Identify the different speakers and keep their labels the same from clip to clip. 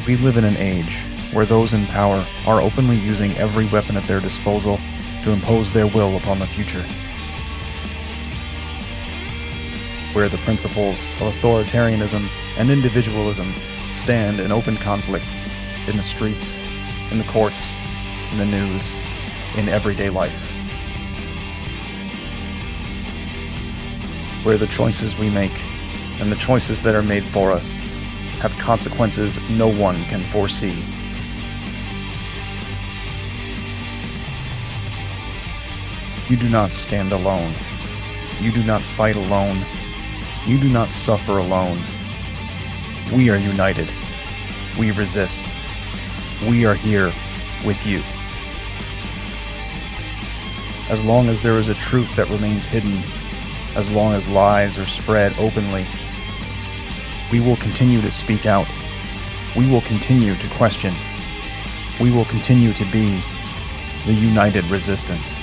Speaker 1: We live in an age where those in power are openly using every weapon at their disposal to impose their will upon the future. Where the principles of authoritarianism and individualism stand in open conflict in the streets, in the courts, in the news, in everyday life. Where the choices we make and the choices that are made for us have consequences no one can foresee. You do not stand alone. You do not fight alone. You do not suffer alone. We are united. We resist. We are here with you. As long as there is a truth that remains hidden, as long as lies are spread openly, we will continue to speak out. We will continue to question. We will continue to be the united resistance.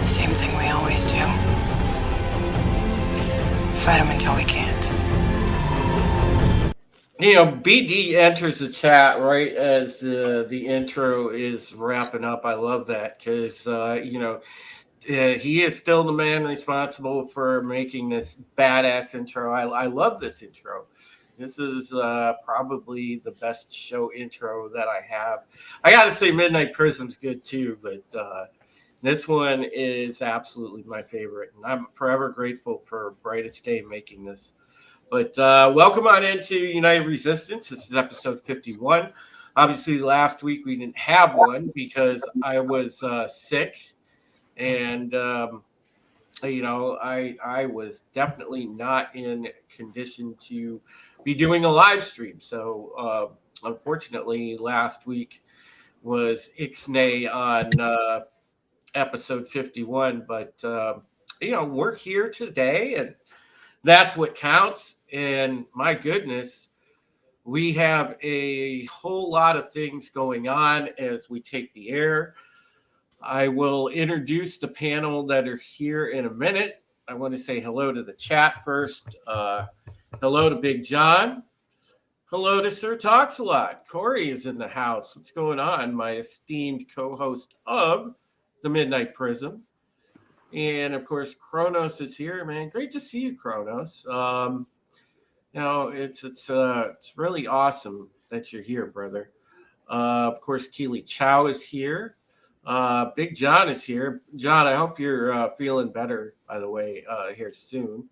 Speaker 2: Same thing we always do. Fight them until we can't.
Speaker 3: You know, BD enters the chat right as the intro is wrapping up. I love that because, he is still the man responsible for making this badass intro. I love this intro. This is probably the best show intro that I have. I got to say Midnight Prism's good too, but this one is absolutely my favorite. And I'm forever grateful for Brightest Day making this. But welcome on into United Resistance. This is episode 51. Obviously, last week we didn't have one because I was sick. And, I was definitely not in condition to be doing a live stream. So, unfortunately, last week was Ixnay on episode 51. But, we're here today, and that's what counts. And my goodness, we have a whole lot of things going on as we take the air. I will introduce the panel that are here in a minute. I want to say hello to the chat first. Hello to Big John. Hello to Sir Talks a Lot. Corey is in the house. What's going on? My esteemed co-host of the Midnight Prism. And of course, Kronos is here, man. Great to see you, Kronos. It's really awesome that you're here, brother. Of course, Keely Chow is here. Big John is here. John, I hope you're feeling better, by the way, here soon.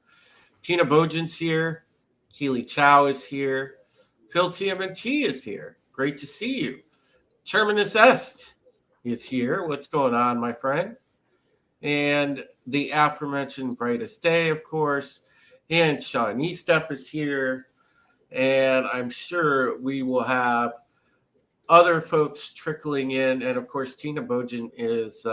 Speaker 3: Tina Bojan's here. Keely Chow is here. Phil TMNT is here. Great to see you. Terminus Est is here. What's going on, my friend? And the aforementioned Brightest Day, of course. And Sean Estep is here. And I'm sure we will have other folks trickling in. And of course, Tina Bojan is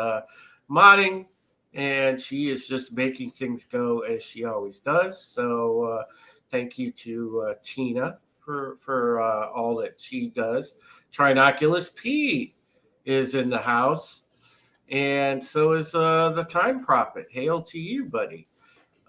Speaker 3: modding, and she is just making things go as she always does. So thank you to Tina for all that she does. Trinoculus P is in the house, and so is the Time Prophet. Hail to you, buddy.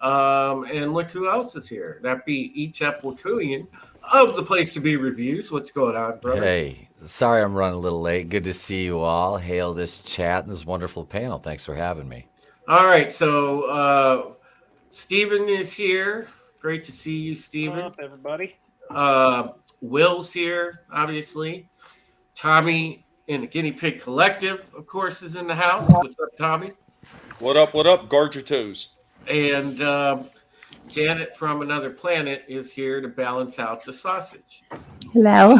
Speaker 3: And look who else is here. That be Echep Wakuyan of the Place to Be Reviews. What's going on, brother?
Speaker 4: Hey, sorry I'm running a little late. Good to see you all. Hail this chat and this wonderful panel. Thanks for having me.
Speaker 3: All right, so Stephen is here. Great to see you, Stephen.
Speaker 5: What's up, everybody?
Speaker 3: Will's here, obviously. Tommy in the Guinea Pig Collective, of course, is in the house. What's up, Tommy?
Speaker 6: What up? Guard your toes.
Speaker 3: And Janet from another planet is here to balance out the sausage.
Speaker 5: Hello.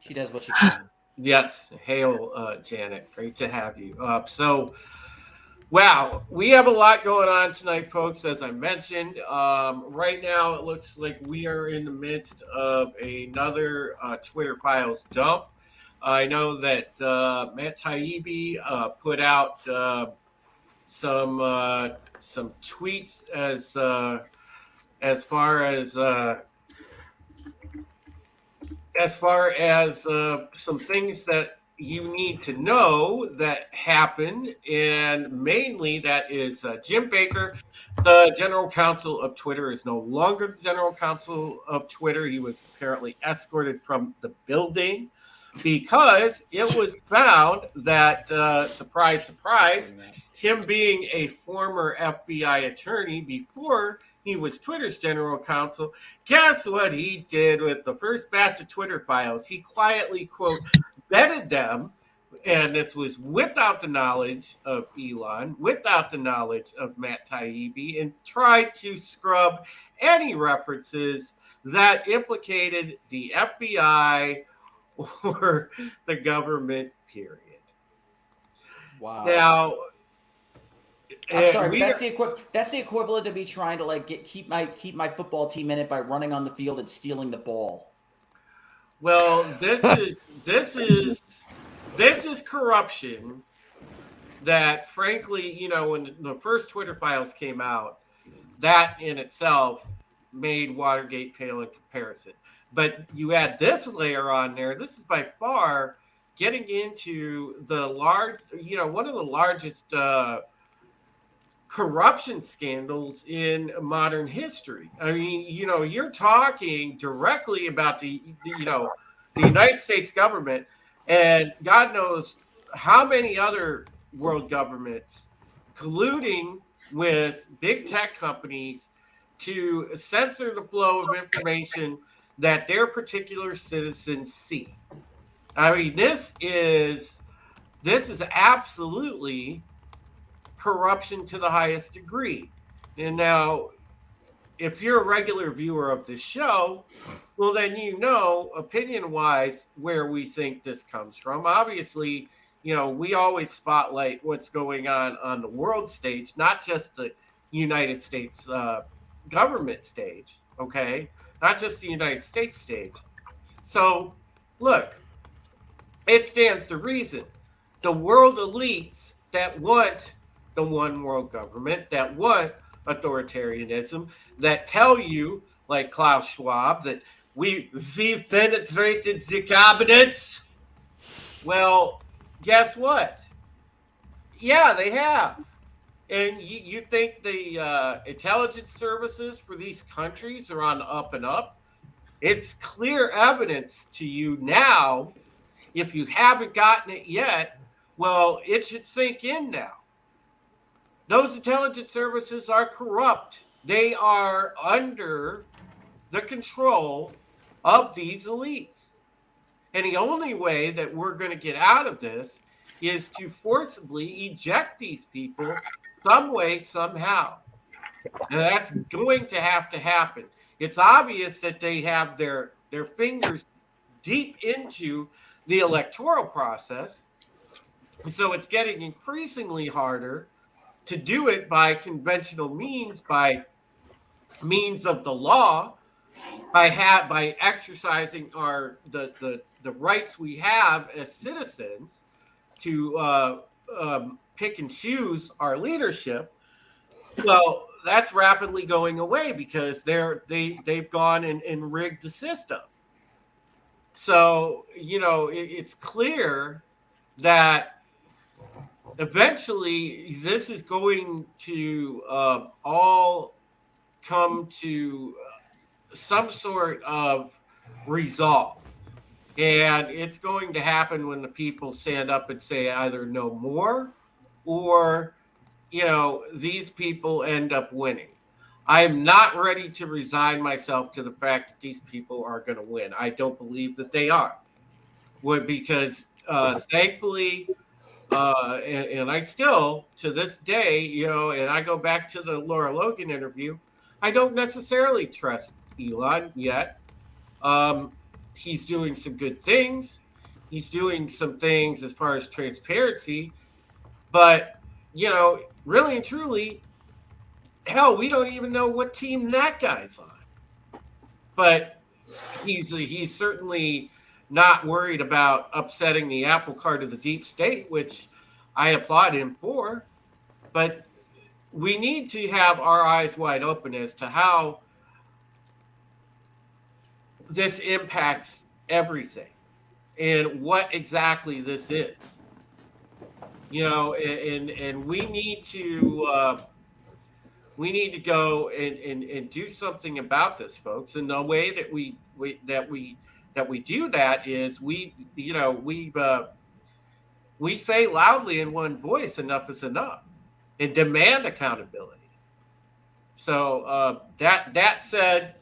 Speaker 6: She does what she can.
Speaker 3: Yes, hail, Janet. Great to have you. Wow, we have a lot going on tonight, folks. As I mentioned, right now it looks like we are in the midst of another Twitter Files dump. I know that Matt Taibbi put out some tweets as far as some things that you need to know that happened, and mainly that is Jim Baker, the general counsel of Twitter, is no longer the general counsel of Twitter. He was apparently escorted from the building because it was found that, surprise, surprise, him being a former FBI attorney before he was Twitter's general counsel, guess what he did with the first batch of Twitter files? He quietly, quote, vetted them, and this was without the knowledge of Elon, without the knowledge of Matt Taibbi, and tried to scrub any references that implicated the FBI or the government, period.
Speaker 6: Wow.
Speaker 3: Now,
Speaker 6: I'm sorry, but that's the equivalent of me trying to keep my football team in it by running on the field and stealing the ball.
Speaker 3: well, this is corruption that, frankly, when the first Twitter files came out, that in itself made Watergate pale in comparison. But you add this layer on there, this is by far getting into the one of the largest corruption scandals in modern history. I mean, you're talking directly about the United States government, and God knows how many other world governments colluding with big tech companies to censor the flow of information that their particular citizens see. I mean, this is absolutely corruption to the highest degree. And now, if you're a regular viewer of this show, well, then opinion-wise, where we think this comes from. Obviously, we always spotlight what's going on the world stage, not just the United States government stage, okay? Not just the United States stage. So, look, it stands to reason. The world elites that want the one world government, that want authoritarianism, that tell you, like Klaus Schwab, that we've penetrated the cabinets. Well, guess what? Yeah, they have. And you think the intelligence services for these countries are on the up and up? It's clear evidence to you now. If you haven't gotten it yet, well, it should sink in now. Those intelligence services are corrupt. They are under the control of these elites. And the only way that we're going to get out of this is to forcibly eject these people some way, somehow. And that's going to have to happen. It's obvious that they have their fingers deep into the electoral process. So it's getting increasingly harder to do it by conventional means, by means of the law, by exercising the rights we have as citizens to pick and choose our leadership. Well, that's rapidly going away because they've gone and rigged the system. So it's clear that eventually this is going to all come to some sort of resolve. And it's going to happen when the people stand up and say either no more or, these people end up winning. I'm not ready to resign myself to the fact that these people are going to win. I don't believe that they are. Because thankfully, And I still, to this day, you know, and I go back to the Laura Logan interview, I don't necessarily trust Elon yet. He's doing some good things. He's doing some things as far as transparency, but you know, really and truly, hell, we don't even know what team that guy's on. But he's certainly not worried about upsetting the apple cart of the deep state, which I applaud him for. But we need to have our eyes wide open as to how this impacts everything and what exactly this is. You know, and we need to go and do something about this, folks. And the way that we do that is we say loudly in one voice, enough is enough, and demand accountability. So that said,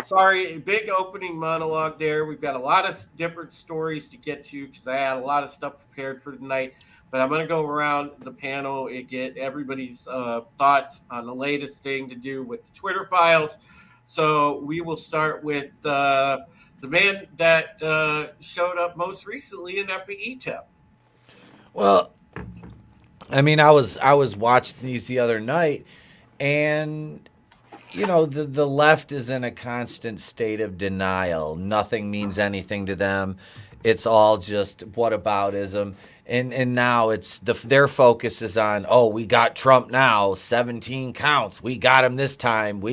Speaker 3: sorry, big opening monologue there. We've got a lot of different stories to get to because I had a lot of stuff prepared for tonight. But I'm going to go around the panel and get everybody's thoughts on the latest thing to do with the Twitter files. So we will start with the man that showed up most recently, and that be ETEP.
Speaker 4: Well, I mean, I was watching these the other night, and you know, the left is in a constant state of denial. Nothing means anything to them. It's all just whataboutism. And now it's their focus is on, oh, we got Trump now, 17 counts. We got him this time.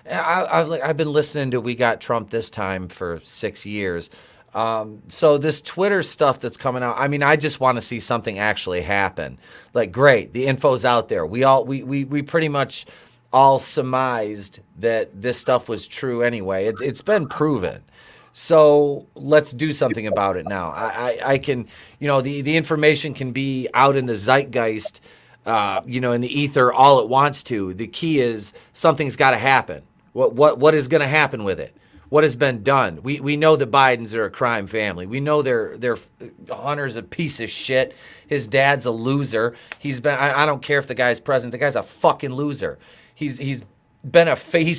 Speaker 4: I've been listening to We Got Trump This Time for 6 years. So this Twitter stuff that's coming out, I mean, I just want to see something actually happen. Like, great, the info's out there. We pretty much all surmised that this stuff was true anyway. It's been proven. So let's do something about it now. I can, you know, the information can be out in the zeitgeist, you know, in the ether all it wants to. The key is something's got to happen. What is going to happen with it? What has been done? We know the Bidens are a crime family. We know they're Hunter's a piece of shit. His dad's a loser. He's been. I don't care if the guy's president. The guy's a fucking loser. He's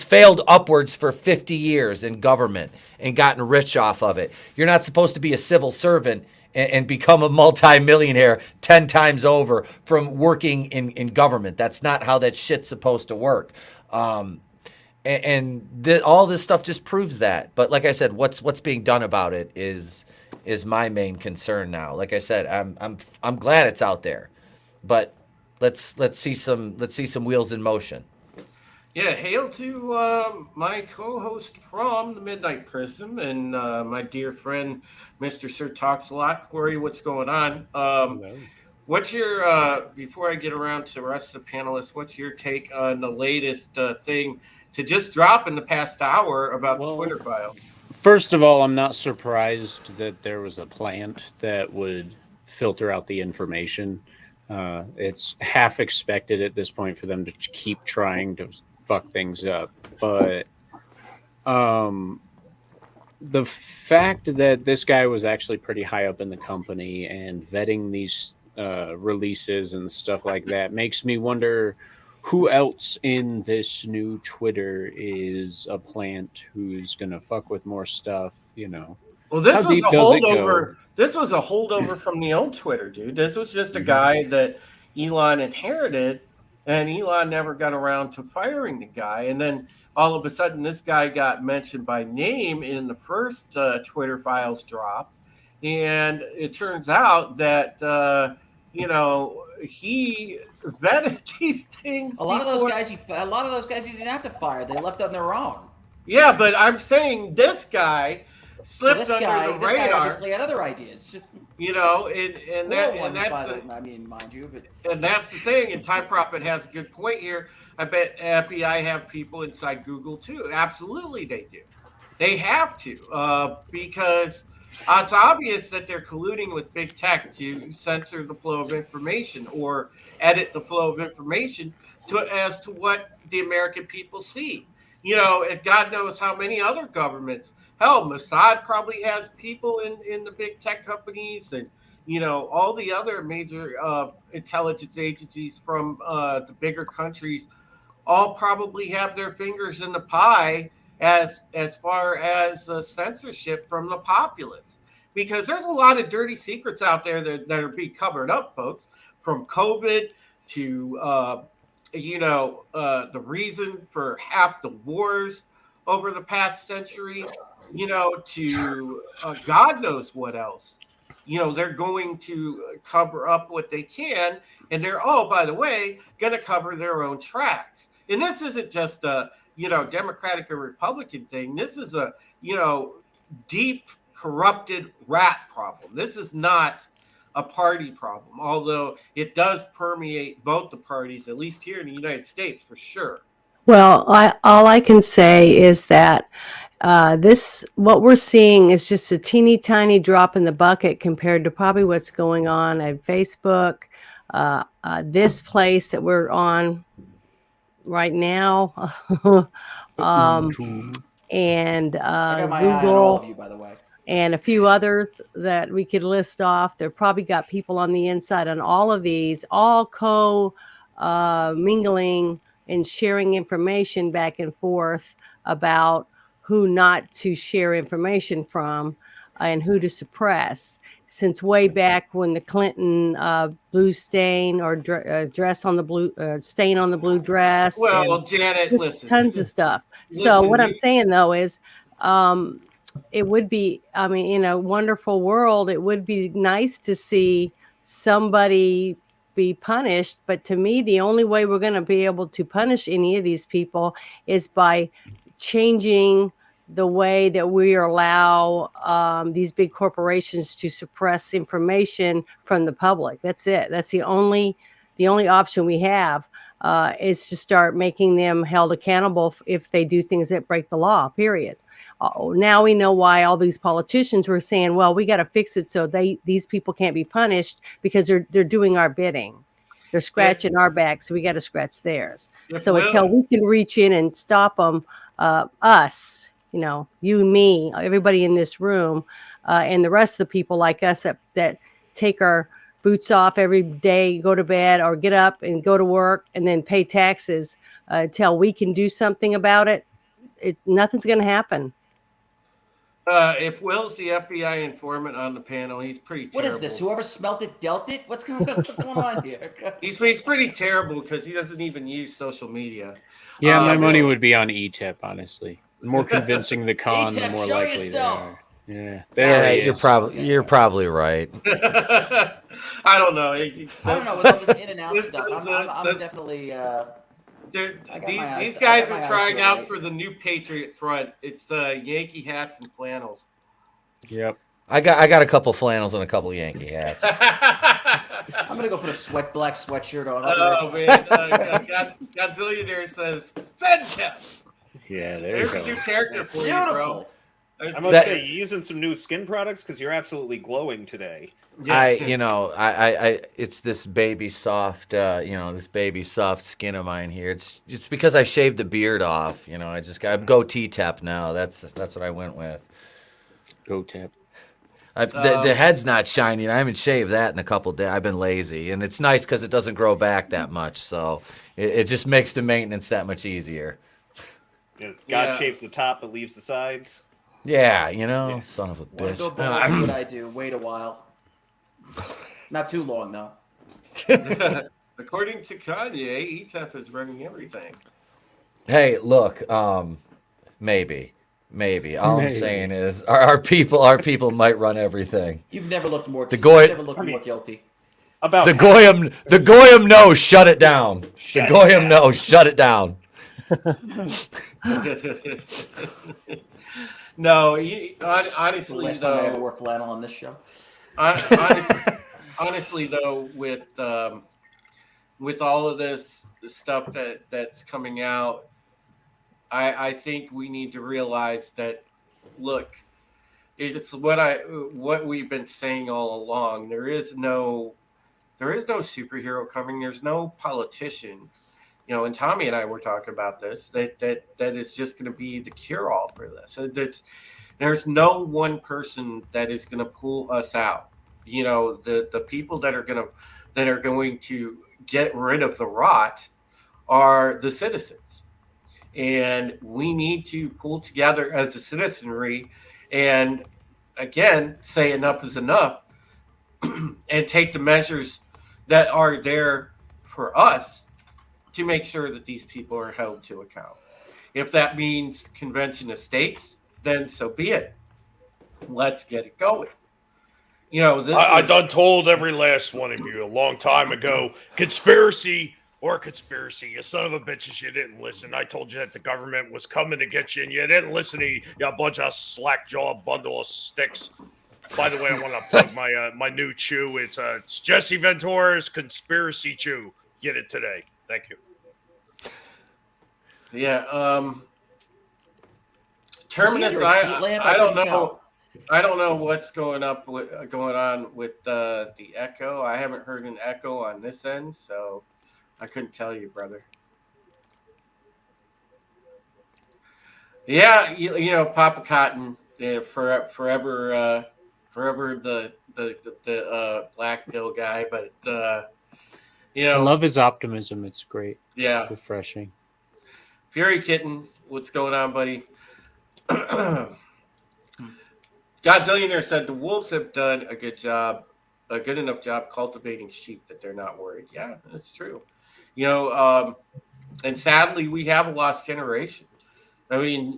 Speaker 4: failed upwards for 50 years in government and gotten rich off of it. You're not supposed to be a civil servant and become a multimillionaire 10 times over from working in government. That's not how that shit's supposed to work. All this stuff just proves that. But like I said, what's being done about it is my main concern now. Like I said, I'm glad it's out there, but let's see some wheels in motion.
Speaker 3: Yeah, hail to my co-host from the Midnight Prism and my dear friend, Mr. Sir Talks a Lot. Corey, what's going on? What's your, before I get around to the rest of the panelists, what's your take on the latest thing to just drop in the past hour about the Twitter files?
Speaker 5: First of all, I'm not surprised that there was a plant that would filter out the information. It's half expected at this point for them to keep trying to fuck things up, but the fact that this guy was actually pretty high up in the company and vetting these releases and stuff like that makes me wonder who else in this new Twitter is a plant who's gonna fuck with more stuff, you know.
Speaker 3: Well, this was a holdover. This was a holdover from the old Twitter, dude. This was just a guy that Elon inherited. And Elon never got around to firing the guy. And then all of a sudden, this guy got mentioned by name in the first Twitter files drop. And it turns out that, you know, he vetted these things.
Speaker 6: A lot of those guys he didn't have to fire. They left on their own.
Speaker 3: Yeah, but I'm saying this guy slipped under the radar. This guy
Speaker 6: obviously had other ideas.
Speaker 3: You know, and that's the thing. And Time Prophet has a good point here. I bet FBI have people inside Google too. Absolutely, they do. They have to because it's obvious that they're colluding with big tech to censor the flow of information or edit the flow of information as to what the American people see. You know, and God knows how many other governments. Hell, Mossad probably has people in the big tech companies, and all the other major intelligence agencies from the bigger countries all probably have their fingers in the pie as far as censorship from the populace, because there's a lot of dirty secrets out there that are being covered up, folks, from COVID to the reason for half the wars over the past century, to God knows what else. They're going to cover up what they can, and they're, oh, by the way, going to cover their own tracks. And this isn't just a, Democratic or Republican thing. This is a, deep corrupted rat problem. This is not a party problem, although it does permeate both the parties, at least here in the United States, for sure.
Speaker 7: Well, all I can say is that what we're seeing is just a teeny tiny drop in the bucket compared to probably what's going on at Facebook, this place that we're on right now, and
Speaker 6: I got my eye on all of
Speaker 7: Google,
Speaker 6: you, by the way.
Speaker 7: and a few others that we could list off. They've probably got people on the inside on all of these, all mingling and sharing information back and forth about who not to share information from and who to suppress. Since way back when the Clinton blue stain or dress on the blue stain on the blue dress.
Speaker 3: Well, Janet, listen.
Speaker 7: Tons of stuff. So what I'm saying though is, it would be, in a wonderful world, it would be nice to see somebody be punished. But to me, the only way we're going to be able to punish any of these people is by changing the way that we allow these big corporations to suppress information from the public. That's it. That's the only option we have, is to start making them held accountable if they do things that break the law, period. Now we know why all these politicians were saying, well, we got to fix it so these people can't be punished because they're doing our bidding. They're scratching our back, so we got to scratch theirs. Until we can reach in and stop them, us, you, me, everybody in this room, and the rest of the people like us that take our boots off every day, go to bed or get up and go to work and then pay taxes, until we can do something about it, nothing's going to happen.
Speaker 3: If Will's the FBI informant on the panel, he's pretty terrible.
Speaker 6: What is this? Whoever smelt it dealt it? What's going on here?
Speaker 3: He's pretty terrible because he doesn't even use social media.
Speaker 5: Yeah, my money would be on ETEP, honestly. The more convincing the con, the more likely
Speaker 6: yourself.
Speaker 5: they are. Yeah,
Speaker 4: you're probably right.
Speaker 3: I don't know.
Speaker 6: I don't know with all this in and out stuff. I'm definitely.
Speaker 3: These guys are trying out for the new Patriot Front. It's Yankee hats and flannels.
Speaker 5: Yep.
Speaker 4: I got a couple flannels and a couple Yankee hats.
Speaker 6: I'm gonna go put a black sweatshirt on.
Speaker 3: Oh man, Godzillionaire says FedCap.
Speaker 5: Yeah,
Speaker 3: there's a new character for you, bro.
Speaker 8: I must say, you're using some new skin products because you're absolutely glowing today.
Speaker 4: I it's this baby soft, this baby soft skin of mine here. It's because I shaved the beard off. I just got goatee tap now. That's what I went with.
Speaker 5: Go tap.
Speaker 4: The head's not shiny. I haven't shaved that in a couple days. I've been lazy, and it's nice because it doesn't grow back that much. So it just makes the maintenance that much easier.
Speaker 8: God shaves the top but leaves the sides.
Speaker 4: Yeah, son of a bitch.
Speaker 6: Go back to what I do. Wait a while. Not too long, though.
Speaker 3: According to Kanye, ETEP is running everything.
Speaker 4: Hey, look, maybe. All I'm saying is our people might run everything.
Speaker 6: You've never looked more. More guilty.
Speaker 8: About
Speaker 4: the Goyim no, shut it down. The Goyim no, shut it down.
Speaker 3: No, honestly,
Speaker 6: the last time I ever wore flannel on this show.
Speaker 3: Honestly, though, with all of this stuff that's coming out, I think we need to realize that, look, it's what we've been saying all along. There is no superhero coming. There's no politician. And Tommy and I were talking about this, that is just going to be the cure-all for this. There's no one person that is going to pull us out. the people that are going to get rid of the rot are the citizens. And we need to pull together as a citizenry and, again, say enough is enough and take the measures that are there for us to make sure that these people are held to account. If that means convention of states, then so be it. Let's get it going.
Speaker 9: I done told every last one of you a long time ago, conspiracy, you son of a bitches, you didn't listen. I told you that the government was coming to get you, and you didn't listen to you bunch of slack-jawed bundle of sticks. By the way, I want to plug my new chew. It's Jesse Ventura's Conspiracy Chew. Get it today. Thank you.
Speaker 3: Yeah. Terminus, I don't know. I don't know what's going on with the echo. I haven't heard an echo on this end, so I couldn't tell you, brother. Yeah, Papa Cotton, forever the black pill guy, but
Speaker 5: I love his optimism. It's great.
Speaker 3: Yeah,
Speaker 5: it's refreshing.
Speaker 3: Fury Kitten, what's going on, buddy? Godzillionaire said the Wolves have done a good enough job cultivating sheep that they're not worried. Yeah, that's true. And sadly, we have a lost generation. I mean,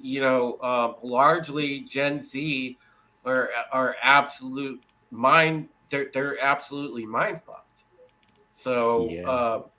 Speaker 3: largely Gen Z are absolute mind. They're absolutely mind fucked. So,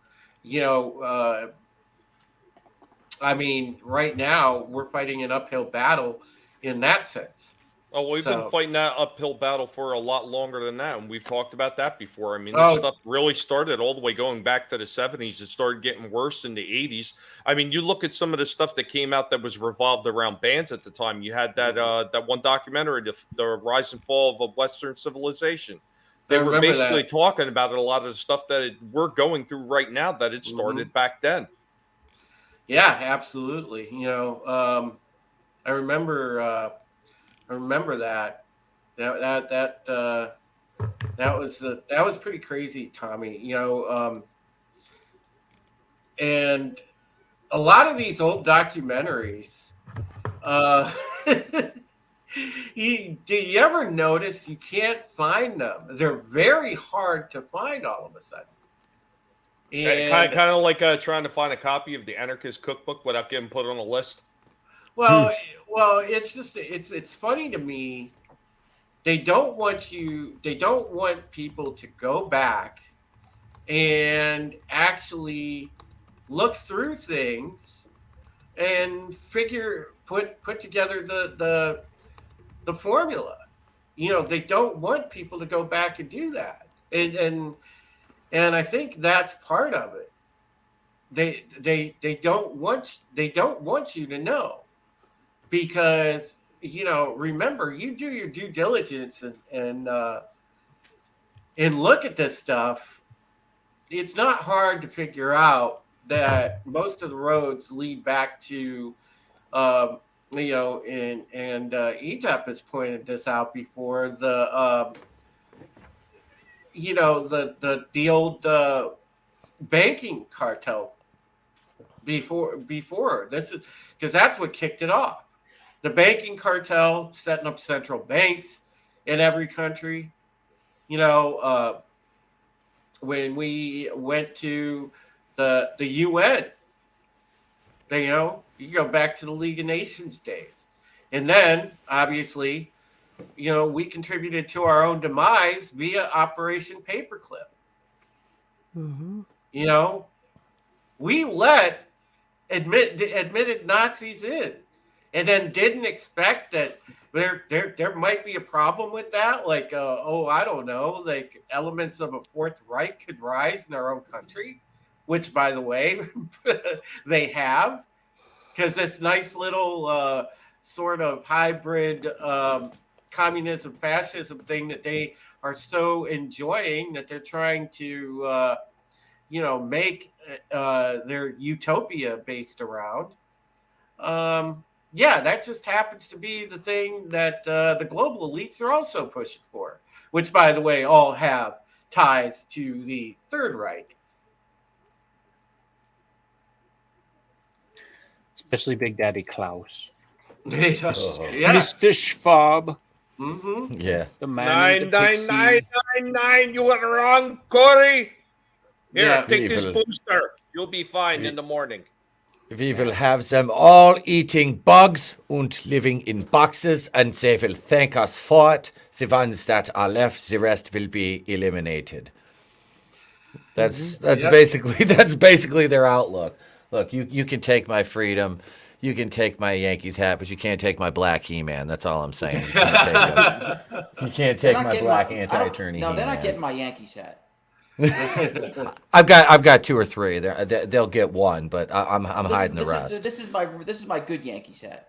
Speaker 3: I mean, right now we're fighting an uphill battle in that sense.
Speaker 9: Oh, we've been fighting that uphill battle for a lot longer than that, and we've talked about that before. I mean, this stuff really started all the way going back to the 70s. It started getting worse in the 80s. I mean, you look at some of the stuff that came out that was revolved around bands at the time. You had that one documentary, the Rise and Fall of a Western Civilization. They were basically talking about it, a lot of the stuff that we're going through right now that it started back then.
Speaker 3: Yeah, absolutely. I remember that. That was pretty crazy, Tommy. And a lot of these old documentaries. Do you ever notice you can't find them? They're very hard to find all of a sudden.
Speaker 9: And kind of like trying to find a copy of the Anarchist Cookbook without getting put on a list.
Speaker 3: Well, it's just it's funny to me. They don't want people to go back and actually look through things and put together the formula. They don't want people to go back and do that. And I think that's part of it. They don't want you to know, because remember, you do your due diligence and look at this stuff. It's not hard to figure out that most of the roads lead back to and ETAP has pointed this out before, the old banking cartel before this, is because that's what kicked it off. The banking cartel setting up central banks in every country. When we went to the UN, you go back to the League of Nations days. And then, obviously, we contributed to our own demise via Operation Paperclip.
Speaker 7: Mm-hmm.
Speaker 3: We let admitted Nazis in, and then didn't expect that there might be a problem with that. Like, I don't know, like elements of a Fourth Reich could rise in our own country, which, by the way, they have, because this nice little sort of hybrid communism fascism thing that they are so enjoying, that they're trying to make their utopia based around. That just happens to be the thing that the global elites are also pushing for. which, by the way, all have ties to the Third Reich.
Speaker 5: Especially Big Daddy Klaus.
Speaker 3: Mr.
Speaker 5: Schwab.
Speaker 3: Mm-hmm.
Speaker 4: Yeah.
Speaker 5: The man with the pixie.
Speaker 9: 99999. You were wrong, Corey. Here,
Speaker 3: Yeah.
Speaker 9: take this
Speaker 4: Evil.
Speaker 9: booster. You'll be fine in the morning.
Speaker 4: We will have them all eating bugs and living in boxes, and they will thank us for it. The ones that are left, the rest will be eliminated. That's
Speaker 3: Yep.
Speaker 4: basically their outlook. Look, you can take my freedom, you can take my Yankees hat, but you can't take my black He-Man. That's all I'm saying. You can't take him. You can't take
Speaker 6: They're not
Speaker 4: my
Speaker 6: getting
Speaker 4: black
Speaker 6: my-
Speaker 4: anti-attorney.
Speaker 6: No, they're not
Speaker 4: He-Man.
Speaker 6: getting my Yankees hat.
Speaker 4: I've got 2 or 3. They'll get one, but I'm hiding the rest.
Speaker 6: This is my good Yankees hat.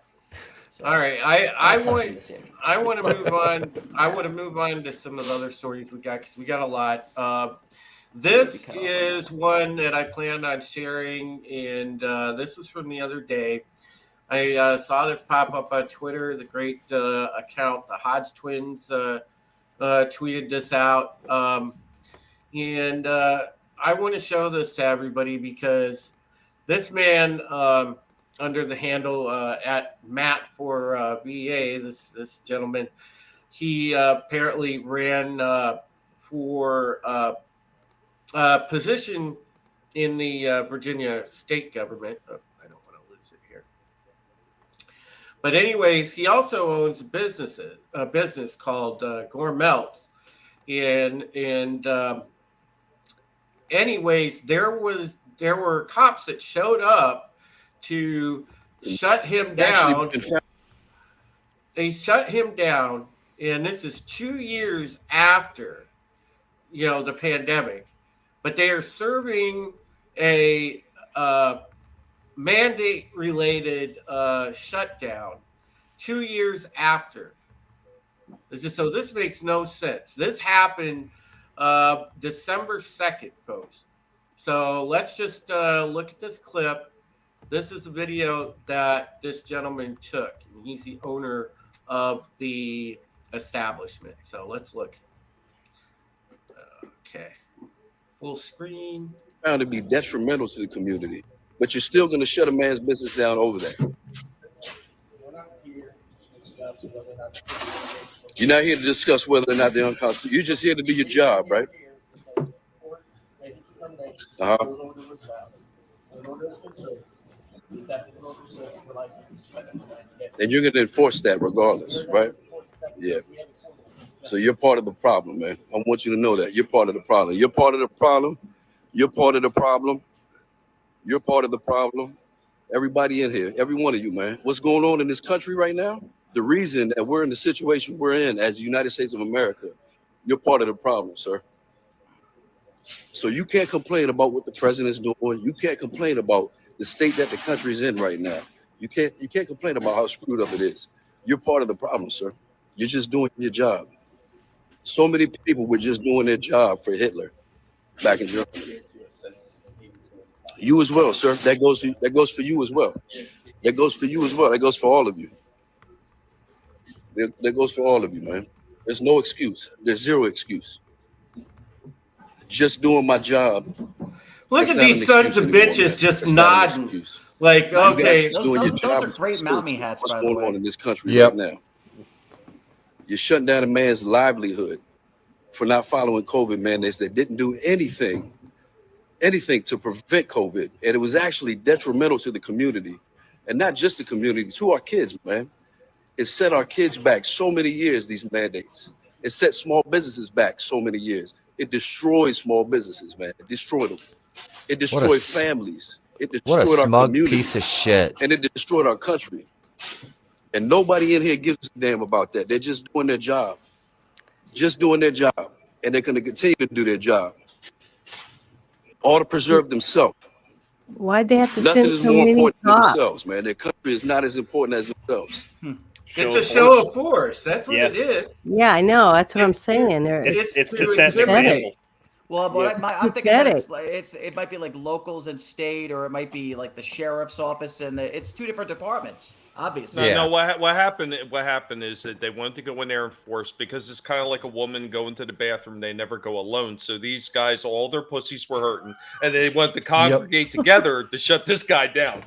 Speaker 6: So,
Speaker 3: All right, I
Speaker 6: that's
Speaker 3: want
Speaker 6: actually the same.
Speaker 3: I want to move on. I want to move on to some of the other stories we got because we got a lot. This is one that I planned on sharing, and this was from the other day. I saw this pop up on Twitter. The great account, the Hodge twins, tweeted this out, and I want to show this to everybody because this man, under the handle at Matt for VA, this gentleman, he apparently ran for position in the Virginia state government. Oh, I don't want to lose it here. But anyways, he also owns a business called Gourmelts. And anyways, there were cops that showed up to shut him down. They shut him down, and this is 2 years after, the pandemic. But they are serving a mandate-related shutdown 2 years after. So this makes no sense. This happened December 2nd, folks. So let's just look at this clip. This is a video that this gentleman took. And he's the owner of the establishment. So let's look. Okay. Full screen.
Speaker 10: Found to be detrimental to the community, but you're still going to shut a man's business down over that. You're not here to discuss whether or not they're unconstitutional. You're just here to do your job, right? And you're going to enforce that regardless, right? Yeah. So you're part of the problem, man. I want you to know that. You're part of the problem. You're part of the problem. You're part of the problem. You're part of the problem. Everybody in here, every one of you, man. What's going on in this country right now? The reason that we're in the situation we're in as the United States of America, you're part of the problem, sir. So you can't complain about what the president's doing. You can't complain about the state that the country's in right now. You can't complain about how screwed up it is. You're part of the problem, sir. You're just doing your job. So many people were just doing their job for Hitler back in Germany. You as well, sir. That goes for you as well. That goes for you as well. That goes for all of you. That goes for all of you, man. There's no excuse. There's zero excuse. Just doing my job.
Speaker 3: Look at these sons of bitches just nodding. Like, okay.
Speaker 6: Those are great Mount-Me hats,
Speaker 10: what's
Speaker 6: by the
Speaker 10: going
Speaker 6: way.
Speaker 10: on in this country right now. You're shutting down a man's livelihood for not following COVID mandates that didn't do anything to prevent COVID. And it was actually detrimental to the community, and not just the community, to our kids, man. It set our kids back so many years, these mandates. It set small businesses back so many years. It destroyed small businesses, man. It destroyed them. It destroyed families. It destroyed
Speaker 4: What a
Speaker 10: our
Speaker 4: smug
Speaker 10: community.
Speaker 4: piece of shit.
Speaker 10: And it destroyed our country. And nobody in here gives a damn about that. They're just doing their job. Just doing their job. And they're going to continue to do their job. All to preserve themselves.
Speaker 7: Why'd they have to
Speaker 10: Nothing
Speaker 7: send
Speaker 10: is
Speaker 7: so
Speaker 10: more
Speaker 7: many
Speaker 10: important than
Speaker 7: cops?
Speaker 10: themselves, man. Their country is not as important as themselves.
Speaker 3: It's a show of force. That's what it is.
Speaker 7: Yeah, I know. That's what I'm saying.
Speaker 8: It's to set an example.
Speaker 6: Well, but
Speaker 7: Yeah.
Speaker 6: I'm thinking that
Speaker 7: Pathetic.
Speaker 6: it might be like locals and state, or it might be like the sheriff's office, and it's two different departments. Obviously.
Speaker 9: No, what happened? What happened is that they wanted to go in there and force, because it's kind of like a woman going to the bathroom. They never go alone. So these guys, all their pussies were hurting, and they wanted to congregate together to shut this guy down.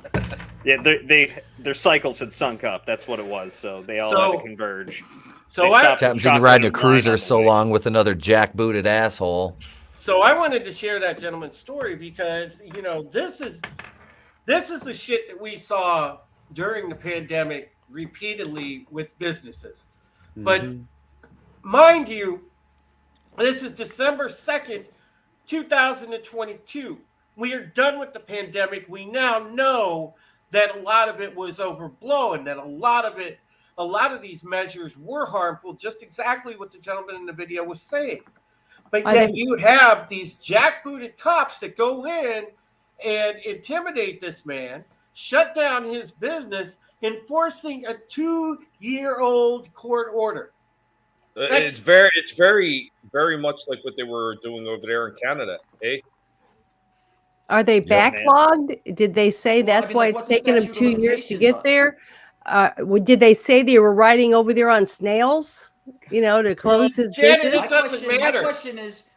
Speaker 8: Yeah, their cycles had sunk up. That's what it was. So they all had to converge.
Speaker 3: So
Speaker 4: what happens when you ride in a cruiser so long with another jackbooted asshole?
Speaker 3: So I wanted to share that gentleman's story because, you know, this is the shit that we saw during the pandemic repeatedly with businesses. But mind you, this is December 2nd, 2022. We are done with the pandemic. We now know that a lot of it was overblown, that a lot of these measures were harmful, just exactly what the gentleman in the video was saying. But yet you have these jackbooted cops that go in and intimidate this man, shut down his business, enforcing a 2-year-old court order.
Speaker 9: It's very much like what they were doing over there in Canada, eh?
Speaker 7: Are they backlogged? Did they say that's why it's taken them 2 years to get there? Did they say they were riding over there on snails, you know, to close his business?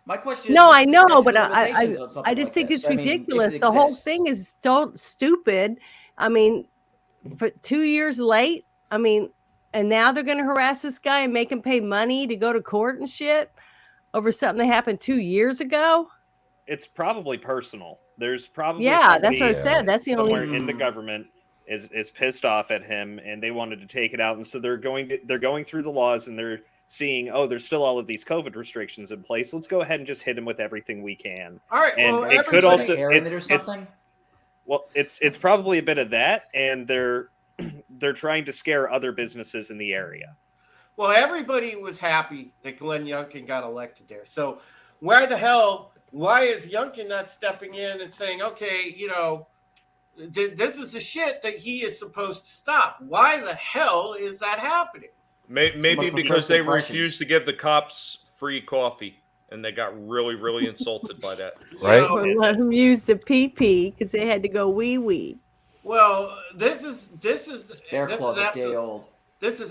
Speaker 6: My question is.
Speaker 7: No, I know, but I just think it's ridiculous. The whole thing is so stupid. I mean, for 2 years late, I mean, and now they're going to harass this guy and make him pay money to go to court and shit over something that happened 2 years ago.
Speaker 8: It's probably personal. There's probably
Speaker 7: that's what I said. That's the
Speaker 8: somewhere
Speaker 7: only
Speaker 8: in the government is pissed off at him, and they wanted to take it out, and so they're going through the laws, and they're seeing, oh, there's still all of these COVID restrictions in place. Let's go ahead and just hit him with everything we can.
Speaker 3: All right,
Speaker 8: and
Speaker 3: well,
Speaker 8: it could also
Speaker 6: it's
Speaker 8: it's probably a bit of that, and they're trying to scare other businesses in the area.
Speaker 3: Well, everybody was happy that Glenn Youngkin got elected there. So why is Youngkin not stepping in and saying, okay, you know, this is the shit that he is supposed to stop? Why the hell is that happening?
Speaker 9: Maybe because they refused to give the cops free coffee, and they got really, really insulted by that.
Speaker 4: Right?
Speaker 7: Let them use the PP because they had to go wee.
Speaker 3: Well, this is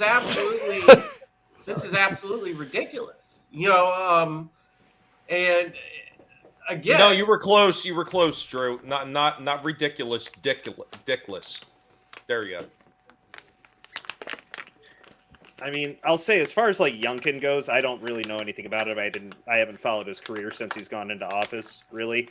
Speaker 3: absolutely ridiculous. You know, and again,
Speaker 9: no, you were close. You were close, Drew. Not ridiculous. Dickless. There you go.
Speaker 8: I mean, I'll say as far as like Youngkin goes, I don't really know anything about it. I haven't followed his career since he's gone into office, really.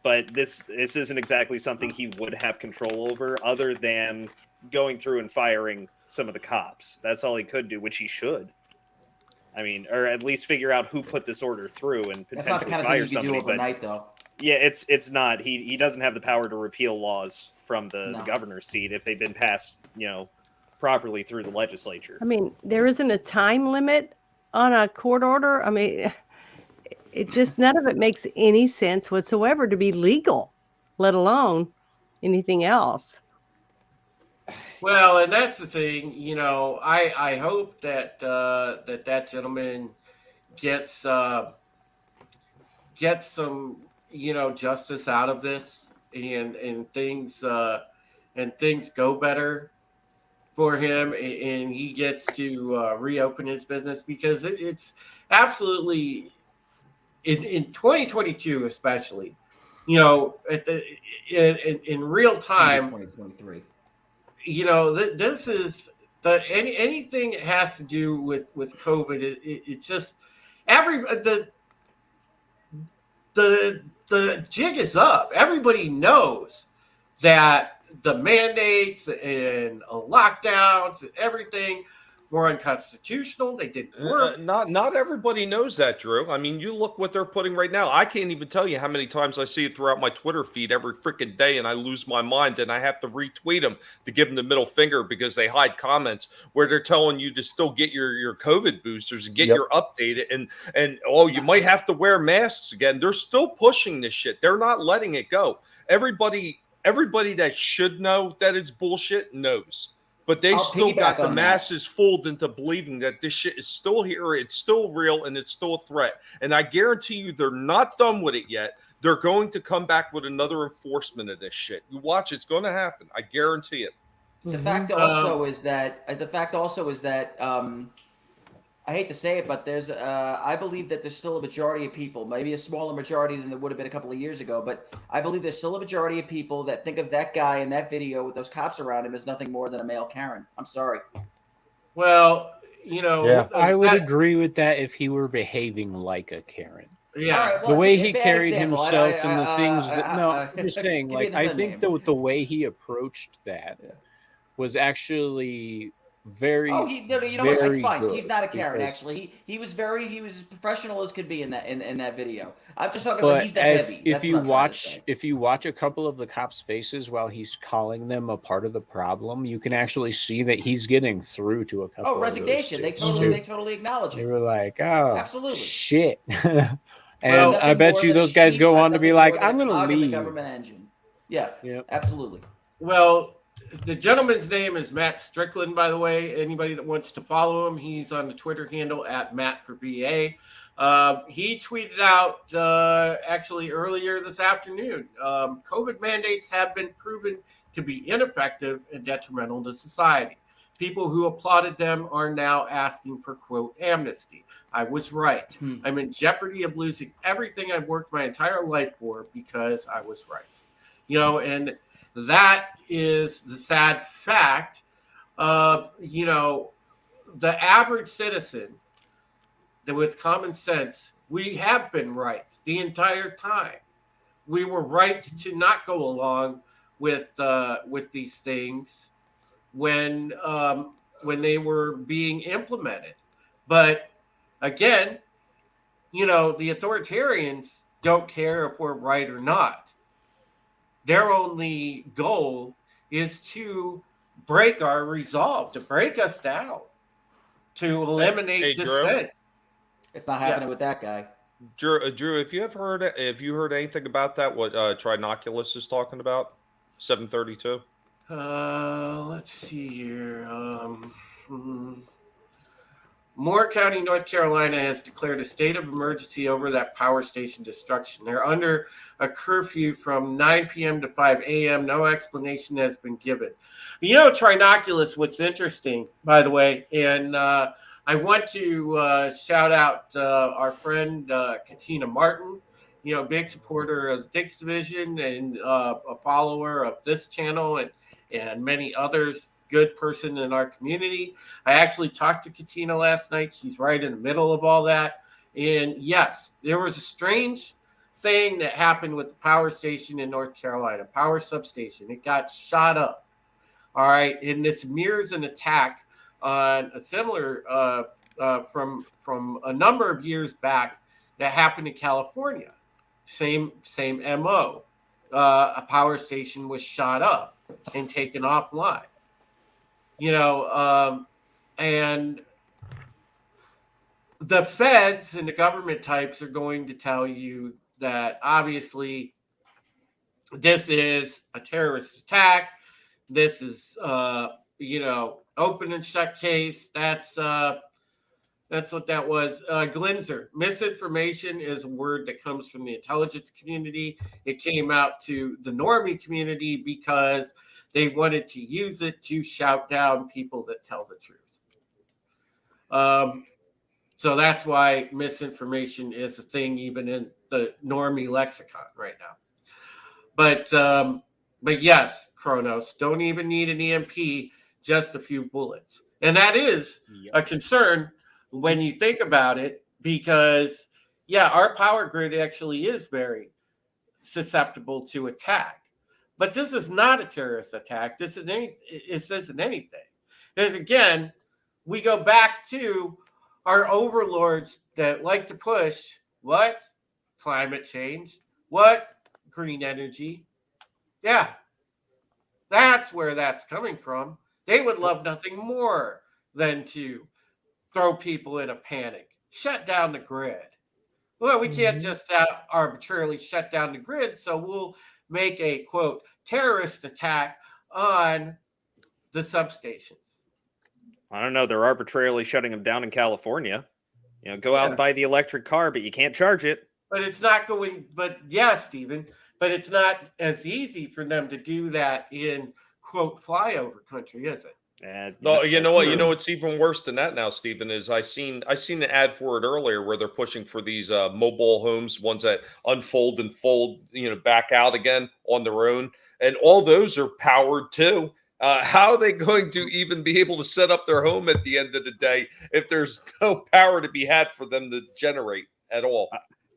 Speaker 8: But this isn't exactly something he would have control over, other than going through and firing some of the cops. That's all he could do, which he should. I mean, or at least figure out who put this order through and potentially
Speaker 6: that's not the kind of
Speaker 8: fire
Speaker 6: thing you
Speaker 8: somebody.
Speaker 6: do overnight, though.
Speaker 8: Yeah, it's not. He doesn't have the power to repeal laws from the governor's seat if they've been passed, you know, properly through the legislature.
Speaker 7: I mean, there isn't a time limit on a court order. I mean, it just, none of it makes any sense whatsoever to be legal, let alone anything else.
Speaker 3: Well, and that's the thing, you know, I hope that that gentleman gets some, you know, justice out of this, and things go better for him, and he gets to reopen his business, because it's absolutely in 2022, especially, you know, in real time,
Speaker 6: 2023.
Speaker 3: You know, this is anything that has to do with COVID. It's just the jig is up. Everybody knows that the mandates and lockdowns and everything were unconstitutional. They didn't work.
Speaker 9: Not everybody knows that, Drew. I mean, you look what they're putting right now. I can't even tell you how many times I see it throughout my Twitter feed every freaking day, and I lose my mind, and I have to retweet them to give them the middle finger because they hide comments where they're telling you to still get your COVID boosters and get your updated, and oh, you might have to wear masks again. They're still pushing this shit. They're not letting it go. Everybody that should know that it's bullshit knows. But they still got the masses fooled into believing that this shit is still here, it's still real, and it's still a threat. And I guarantee you they're not done with it yet. They're going to come back with another enforcement of this shit. You watch, it's going to happen. I guarantee it.
Speaker 6: The fact also is that I hate to say it, but there's I believe that there's still a majority of people, maybe a smaller majority than there would have been a couple of years ago, but I believe there's still a majority of people that think of that guy in that video with those cops around him as nothing more than a male Karen. I'm sorry.
Speaker 3: Well, you know,
Speaker 5: I would agree with that if he were behaving like a Karen.
Speaker 3: Yeah,
Speaker 6: right, well,
Speaker 5: the way
Speaker 6: it's a
Speaker 5: he
Speaker 6: bad
Speaker 5: carried
Speaker 6: example.
Speaker 5: himself and the things that I'm just saying,
Speaker 6: give me
Speaker 5: like I
Speaker 6: another
Speaker 5: think
Speaker 6: name.
Speaker 5: the way he approached that was actually very.
Speaker 6: Oh, you know what? It's fine.
Speaker 5: good
Speaker 6: He's not a Karen.
Speaker 5: because-
Speaker 6: Actually, he was as professional as could be in that video. I'm just talking about he's that heavy.
Speaker 5: If
Speaker 6: That's
Speaker 5: you
Speaker 6: what I'm trying to say.
Speaker 5: watch a couple of the cops' faces while he's calling them a part of the problem, you can actually see that he's getting through to a couple.
Speaker 6: Oh, resignation. They totally acknowledge
Speaker 5: They
Speaker 6: it.
Speaker 5: were like, oh,
Speaker 6: Absolutely.
Speaker 5: shit. And
Speaker 6: Well,
Speaker 5: I bet
Speaker 6: nothing
Speaker 5: you
Speaker 6: more
Speaker 5: those
Speaker 6: than a
Speaker 5: guys
Speaker 6: sheep,
Speaker 5: go on to
Speaker 6: nothing
Speaker 5: be
Speaker 6: more
Speaker 5: like,
Speaker 6: than
Speaker 5: I'm
Speaker 6: a
Speaker 5: going to
Speaker 6: cog in the
Speaker 5: leave.
Speaker 6: government engine. Yeah, absolutely.
Speaker 3: Well, the gentleman's name is Matt Strickland, by the way. Anybody that wants to follow him, he's on the Twitter handle at Matt4BA. He tweeted out actually earlier this afternoon, COVID mandates have been proven to be ineffective and detrimental to society. People who applauded them are now asking for, quote, amnesty. I was right. I'm in jeopardy of losing everything I've worked my entire life for because I was right. You know, and that is the sad fact of, you know, the average citizen that with common sense, we have been right the entire time. We were right to not go along with these things when they were being implemented. But again, you know, the authoritarians don't care if we're right or not. Their only goal is to break our resolve, to break us down, to eliminate dissent.
Speaker 6: It's not happening with that guy.
Speaker 9: Drew, if you heard anything about that, what Trinoculus is talking about, 732?
Speaker 3: Let's see here. Moore County, North Carolina has declared a state of emergency over that power station destruction. They're under a curfew from 9 p.m. to 5 a.m. No explanation has been given. You know, Trinoculus, what's interesting, by the way, and I want to shout out our friend Katina Martin, you know, big supporter of the Dix Division and a follower of this channel and many others. Good person in our community. I actually talked to Katina last night. She's right in the middle of all that. And yes, there was a strange thing that happened with the power station in North Carolina, power substation. It got shot up. All right. And this mirrors an attack on a similar from a number of years back that happened in California. Same MO. A power station was shot up and taken offline. You know, and the feds and the government types are going to tell you that obviously this is a terrorist attack. This is, you know, open and shut case. That's what that was. Glinzer, misinformation is a word that comes from the intelligence community. It came out to the normie community because they wanted to use it to shout down people that tell the truth. So that's why misinformation is a thing even in the normie lexicon right now. But yes, Kronos, don't even need an EMP, just a few bullets. And that is a concern when you think about it, because, yeah, our power grid actually is very susceptible to attack. But this is not a terrorist attack. This isn't anything. Because again, we go back to our overlords that like to push what? Climate change. What? Green energy. Yeah. That's where that's coming from. They would love nothing more than to throw people in a panic. Shut down the grid. Well, we can't just arbitrarily shut down the grid, so we'll make a, quote, terrorist attack on the substations.
Speaker 8: I don't know. They're arbitrarily shutting them down in California. You know, go out and buy the electric car, but you can't charge it.
Speaker 3: But it's not going, but yeah, Stephen, but it's not as easy for them to do that in, quote flyover country, is it?
Speaker 9: No, you know what? You know what's even worse than that now, Stephen, is I seen an ad for it earlier where they're pushing for these mobile homes, ones that unfold and fold, back out again on their own, and all those are powered too. How are they going to even be able to set up their home at the end of the day if there's no power to be had for them to generate at all?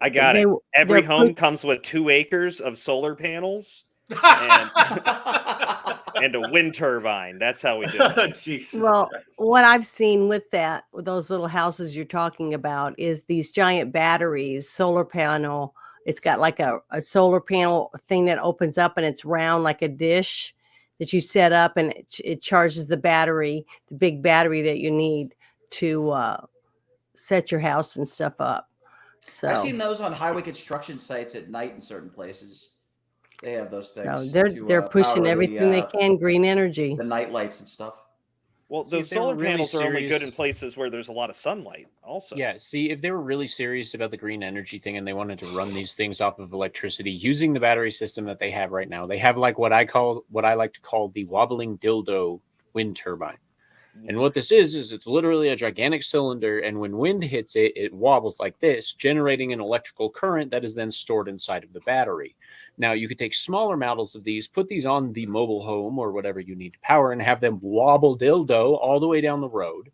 Speaker 8: I got it. Every home comes with 2 acres of solar panels and, and a wind turbine. That's how we do it.
Speaker 7: Well, what I've seen with those little houses you're talking about is these giant batteries, solar panel. It's got like a solar panel thing that opens up and it's round like a dish that you set up, and it charges the battery, the big battery that you need to set your house and stuff up. So
Speaker 6: I've seen those on highway construction sites at night in certain places. They have those things.
Speaker 7: So they're pushing everything they can, green energy,
Speaker 6: the night lights and stuff.
Speaker 8: Well, those solar panels are only good in places where there's a lot of sunlight also.
Speaker 5: Yeah, see, if they were really serious about the green energy thing and they wanted to run these things off of electricity using the battery system that they have right now, they have like what I like to call the wobbling dildo wind turbine. And what this is it's literally a gigantic cylinder, and when wind hits it, it wobbles like this, generating an electrical current that is then stored inside of the battery. Now, you could take smaller models of these, put these on the mobile home or whatever you need to power, and have them wobble dildo all the way down the road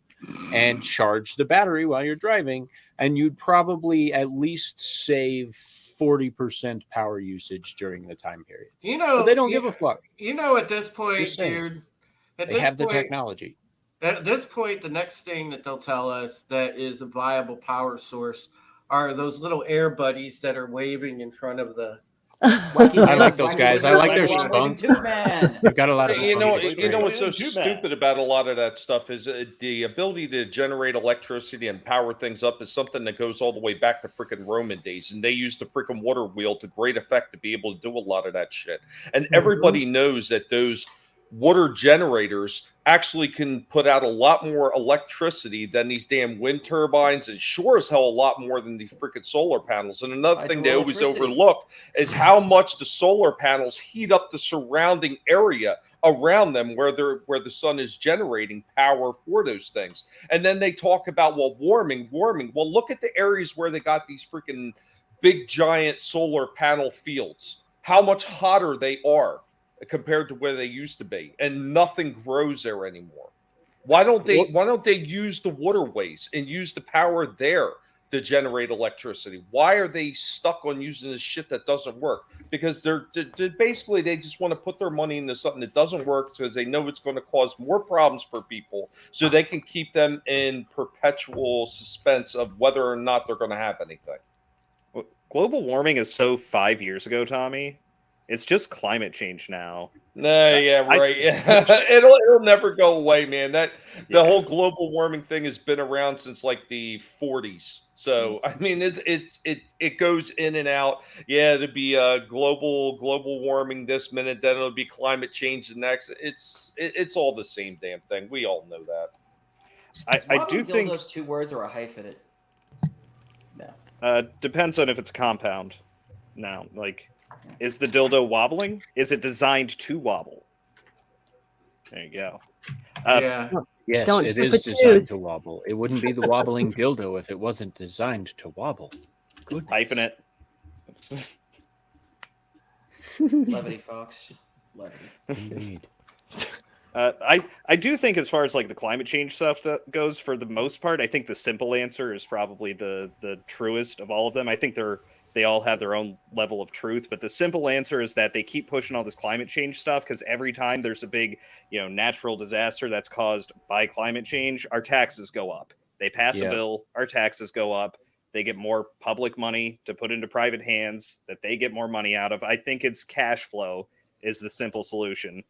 Speaker 5: and charge the battery while you're driving, and you'd probably at least save 40% power usage during the time period. But they don't give a fuck.
Speaker 3: At this point, dude,
Speaker 5: they have the technology.
Speaker 3: At this point, the next thing that they'll tell us that is a viable power source are those little air buddies that are waving in front of the.
Speaker 5: I like those guys. I like their spunk. They've got a lot of.
Speaker 9: You know what's so stupid about a lot of that stuff is the ability to generate electricity and power things up is something that goes all the way back to freaking Roman days, and they used the freaking water wheel to great effect to be able to do a lot of that shit. And everybody knows that those water generators actually can put out a lot more electricity than these damn wind turbines, and sure as hell a lot more than the freaking solar panels. And another thing they always overlook is how much the solar panels heat up the surrounding area around them where the sun is generating power for those things. And then they talk about, warming. Well, look at the areas where they got these freaking big giant solar panel fields, how much hotter they are compared to where they used to be, and nothing grows there anymore. Why don't they use the waterways and use the power there to generate electricity? Why are they stuck on using this shit that doesn't work? Because they're basically, they just want to put their money into something that doesn't work because they know it's going to cause more problems for people, so they can keep them in perpetual suspense of whether or not they're going to have anything.
Speaker 8: Well, global warming is so 5 years ago, Tommy. It's just climate change now.
Speaker 9: Yeah, right. It'll never go away, man. The whole global warming thing has been around since like the 40s. So I mean, it goes in and out. Yeah, it'll be global warming this minute, then it'll be climate change the next. It's all the same damn thing. We all know that.
Speaker 6: I do think those 2 words are a hyphenate.
Speaker 8: No. Depends on if it's a compound. Now, like. Is the dildo wobbling? Is it designed to wobble? There you go.
Speaker 3: Yeah.
Speaker 5: Yes, it is designed to wobble. It wouldn't be the wobbling dildo if it wasn't designed to wobble. Good.
Speaker 8: Hyphenate.
Speaker 6: Levity, Fox. Levity.
Speaker 5: Indeed.
Speaker 8: I do think, as far as like the climate change stuff that goes, for the most part, I think the simple answer is probably the truest of all of them. I think they all have their own level of truth, but the simple answer is that they keep pushing all this climate change stuff because every time there's a big, natural disaster that's caused by climate change, our taxes go up. They pass a bill, our taxes go up. They get more public money to put into private hands that they get more money out of. I think it's cash flow is the simple solution.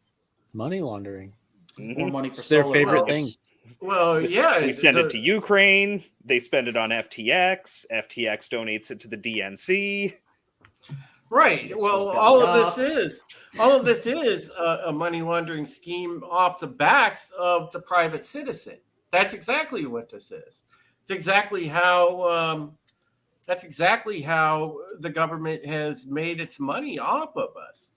Speaker 5: Money laundering.
Speaker 6: More money for
Speaker 5: their favorite thing.
Speaker 3: Well, yeah.
Speaker 8: We send it to Ukraine. They spend it on FTX. FTX donates it to the DNC.
Speaker 3: Right. Well, all of this is a money laundering scheme off the backs of the private citizen. That's exactly what this is. It's exactly how the government has made its money off of us.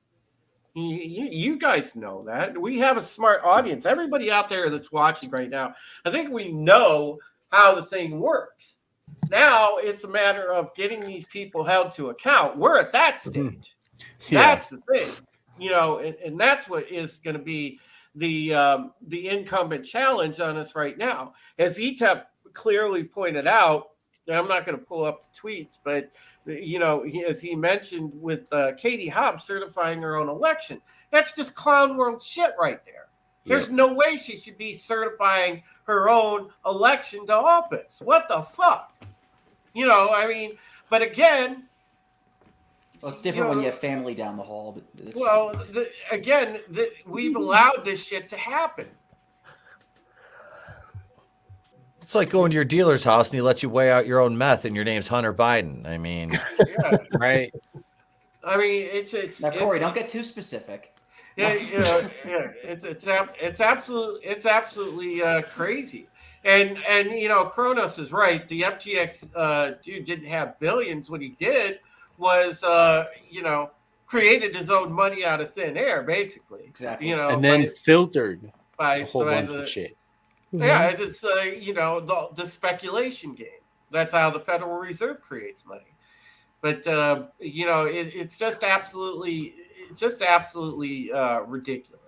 Speaker 3: You guys know that. We have a smart audience. Everybody out there that's watching right now, I think we know how the thing works. Now it's a matter of getting these people held to account. We're at that stage. That's the thing, and that's what is going to be the incumbent challenge on us right now. As ETEP clearly pointed out, and I'm not going to pull up the tweets, but as he mentioned with Katie Hobbs certifying her own election, that's just clown world shit right there. There's no way she should be certifying her own election to office. What the fuck? But again,
Speaker 6: well, it's different when you have family down the hall. But
Speaker 3: we've allowed this shit to happen.
Speaker 4: It's like going to your dealer's house and he lets you weigh out your own meth and your name's Hunter Biden. I mean,
Speaker 5: right.
Speaker 3: I mean, it's
Speaker 6: now, Corey, don't get too specific.
Speaker 3: Yeah, it's absolutely crazy. And Kronos is right. The FTX dude didn't have billions. What he did was created his own money out of thin air, basically.
Speaker 6: Exactly.
Speaker 5: And then filtered
Speaker 3: by
Speaker 5: a whole bunch of shit.
Speaker 3: Yeah, it's the speculation game. That's how the Federal Reserve creates money. But it's just absolutely ridiculous.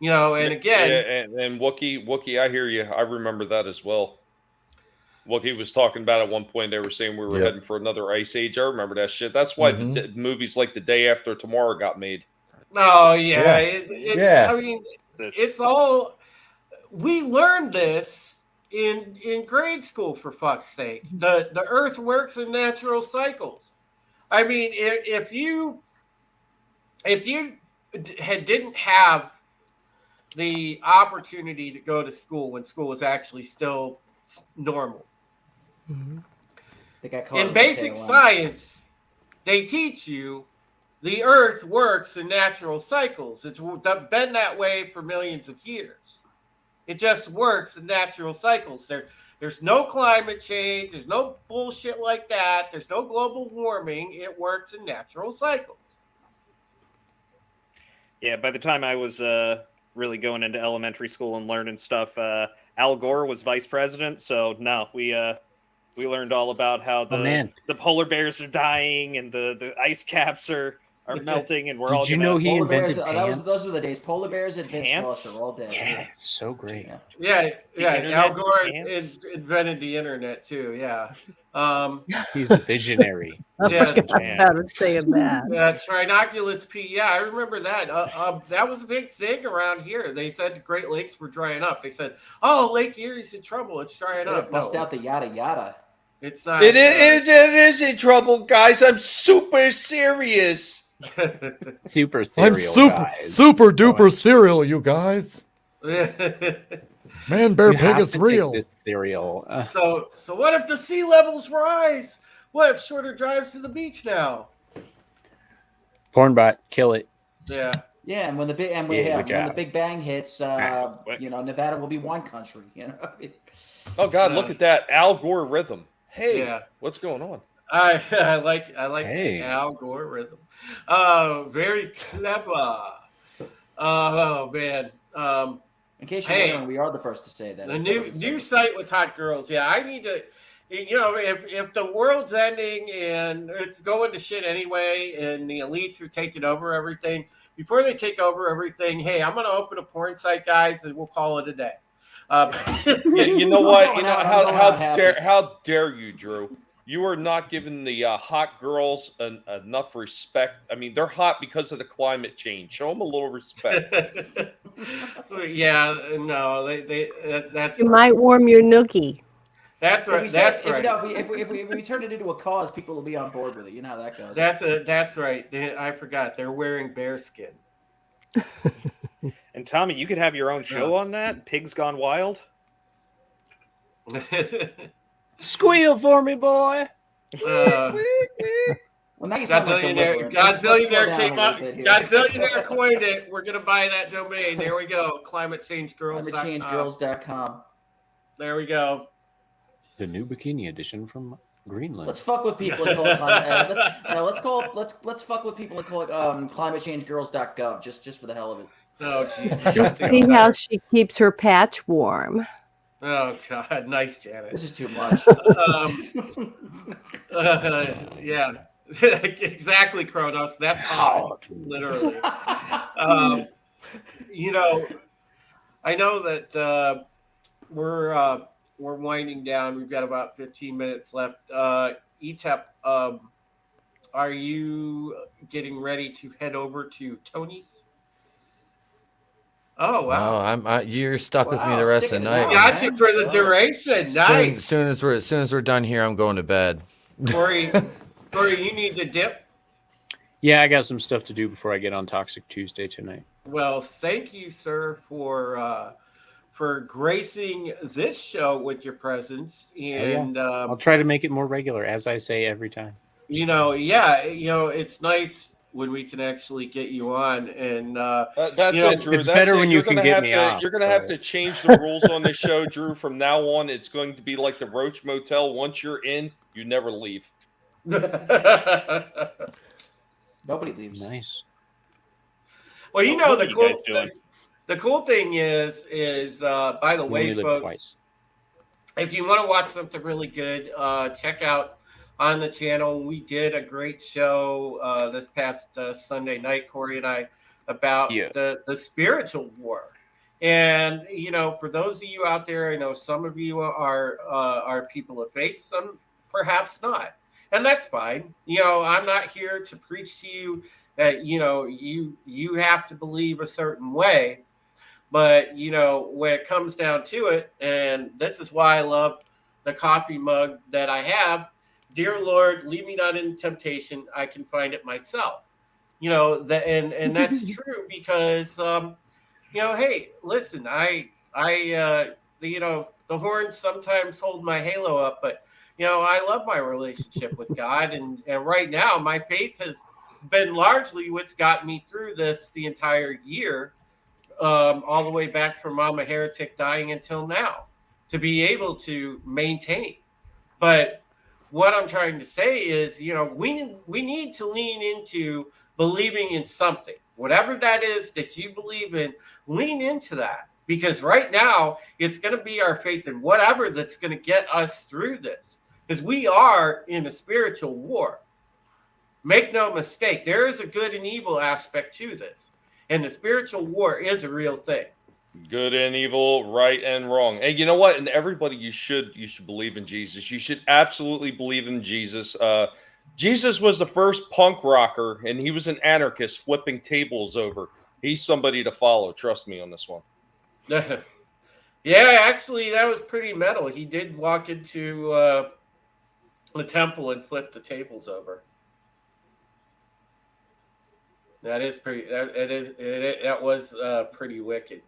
Speaker 3: And again,
Speaker 9: and Wookie, I hear you. I remember that as well. Wookie was talking about at one point. They were saying we were heading for another ice age. I remember that shit. That's why the movies like The Day After Tomorrow got made.
Speaker 3: Oh yeah, I mean, it's all. We learned this in grade school, for fuck's sake. The Earth works in natural cycles. I mean, if you didn't have the opportunity to go to school when school was actually still normal, in basic science, they teach you the Earth works in natural cycles. It's been that way for millions of years. It just works in natural cycles. There's no climate change. There's no bullshit like that. There's no global warming. It works in natural cycles.
Speaker 8: Yeah, by the time I was really going into elementary school and learning stuff, Al Gore was vice president. So no, we learned all about how the polar bears are dying and the ice caps are melting, and we're all.
Speaker 5: Did you know he invented pants?
Speaker 6: Those were the days. Polar bears and Vince Voss are all dead.
Speaker 5: Yeah, it's so great.
Speaker 3: Yeah. Al Gore invented the internet too. Yeah.
Speaker 5: He's a visionary.
Speaker 7: About saying that.
Speaker 3: Trinoculus P. Yeah, I remember that. That was a big thing around here. They said the Great Lakes were drying up. They said, "Oh, Lake Erie's in trouble. It's drying up."
Speaker 6: Bust out the yada yada.
Speaker 3: It's not.
Speaker 9: It is in trouble, guys. I'm super serious.
Speaker 5: Super cereal.
Speaker 1: Super duper cereal, you guys. Man, Bear Pig is real.
Speaker 5: This cereal.
Speaker 3: So what if the sea levels rise? What if shorter drives to the beach now?
Speaker 5: Pornbot, kill it.
Speaker 3: Yeah.
Speaker 6: Yeah, and when the Big Bang hits, Nevada will be one country.
Speaker 9: Oh God, look at that algorithm. Hey, what's going on?
Speaker 3: I like the algorithm. Very clever. Oh man.
Speaker 6: In case you're wondering, we are the first to say that.
Speaker 3: The new site with hot girls. Yeah, I need to. If the world's ending and it's going to shit anyway, and the elites are taking over everything, before they take over everything, hey, I'm going to open a porn site, guys, and we'll call it a day.
Speaker 9: You know what? How dare you, Drew? You are not giving the hot girls enough respect. I mean, they're hot because of the climate change. Show them a little respect.
Speaker 3: Yeah, no, that's.
Speaker 7: You might warm your nookie.
Speaker 3: That's right. That's right.
Speaker 6: If we turn it into a cause, people will be on board with it. You know how that goes.
Speaker 3: That's right. I forgot. They're wearing bearskin.
Speaker 8: And Tommy, you could have your own show on that. Pigs Gone Wild.
Speaker 5: Squeal for me, boy.
Speaker 6: Well, now you sound like
Speaker 3: Godzillionaire came up. Godzillionaire coined it. We're gonna buy that domain. There we go. ClimateChangeGirls.com.
Speaker 6: ClimateChangeGirls.com.
Speaker 3: There we go.
Speaker 5: The new bikini edition from Greenland.
Speaker 6: Let's fuck with people and call it let's fuck with people and call it climatechangegirls.gov just for the hell of it.
Speaker 3: Oh, Jesus.
Speaker 7: See how she keeps her patch warm.
Speaker 3: Oh, God. Nice, Janet.
Speaker 6: This is too much.
Speaker 3: Yeah. Exactly, Kronos. That's hot. Literally. You know, I know that we're winding down. We've got about 15 minutes left. ETEP, are you getting ready to head over to Tony's? Oh, wow.
Speaker 4: No, you're stuck with me the rest of the night.
Speaker 3: Got you for the duration. Nice.
Speaker 4: Soon as we're done here, I'm going to bed.
Speaker 3: Corey, you need to dip.
Speaker 5: Yeah, I got some stuff to do before I get on Toxic Tuesday tonight.
Speaker 3: Well, thank you, sir, for gracing this show with your presence, and
Speaker 5: I'll try to make it more regular, as I say every time.
Speaker 3: It's nice when we can actually get you on, and
Speaker 9: that's it, Drew.
Speaker 5: It's better when you can get me off.
Speaker 9: You're going to have to change the rules on the show, Drew. From now on, it's going to be like the Roach Motel. Once you're in, you never leave.
Speaker 6: Nobody leaves.
Speaker 5: Nice.
Speaker 3: Well,
Speaker 8: what are you guys
Speaker 3: the cool thing is by the way, folks,
Speaker 5: twice.
Speaker 3: if you want to watch something really good, check out on the channel. We did a great show this past Sunday night, Corey and I, about the spiritual war. And for those of you out there, I know some of you are people of faith, some perhaps not, and that's fine. I'm not here to preach to you that you have to believe a certain way. But when it comes down to it, and this is why I love the coffee mug that I have. Dear Lord, lead me not in temptation. I can find it myself. And that's true because hey, listen, the horns sometimes hold my halo up, but I love my relationship with God, and right now my faith has been largely what's got me through the entire year. All the way back from Mama Heretic dying until now, to be able to maintain. But what I'm trying to say is, we need to lean into believing in something. Whatever that is that you believe in, lean into that. Because right now, it's going to be our faith in whatever that's going to get us through this. Because we are in a spiritual war. Make no mistake, there is a good and evil aspect to this. And the spiritual war is a real thing.
Speaker 9: Good and evil, right and wrong. And you know what? And everybody, you should believe in Jesus. You should absolutely believe in Jesus. Jesus was the first punk rocker, and he was an anarchist flipping tables over. He's somebody to follow. Trust me on this one.
Speaker 3: Yeah, actually, that was pretty metal. He did walk into the temple and flip the tables over. That is pretty. That was pretty wicked.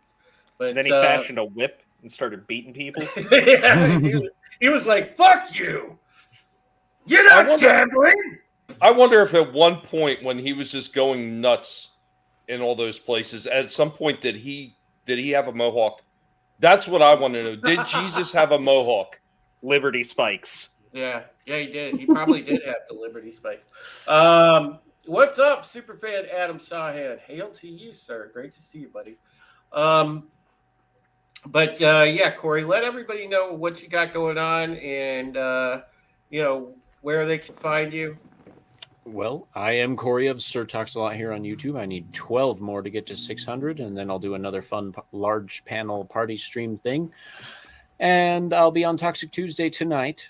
Speaker 3: But
Speaker 8: then he fashioned a whip and started beating people.
Speaker 3: Yeah, he was like, "Fuck you! You're not gambling."
Speaker 9: I wonder if at one point when he was just going nuts in all those places, at some point did he have a mohawk? That's what I want to know. Did Jesus have a mohawk?
Speaker 8: Liberty spikes.
Speaker 3: Yeah, he did. He probably did have the Liberty spikes. What's up, superfan Adam Shawhan? Hail to you, sir. Great to see you, buddy. But Corey, let everybody know what you got going on and where they can find you.
Speaker 5: Well, I am Corey of Sir Talks a Lot here on YouTube. I need 12 more to get to 600, and then I'll do another fun large panel party stream thing. And I'll be on Toxic Tuesday tonight.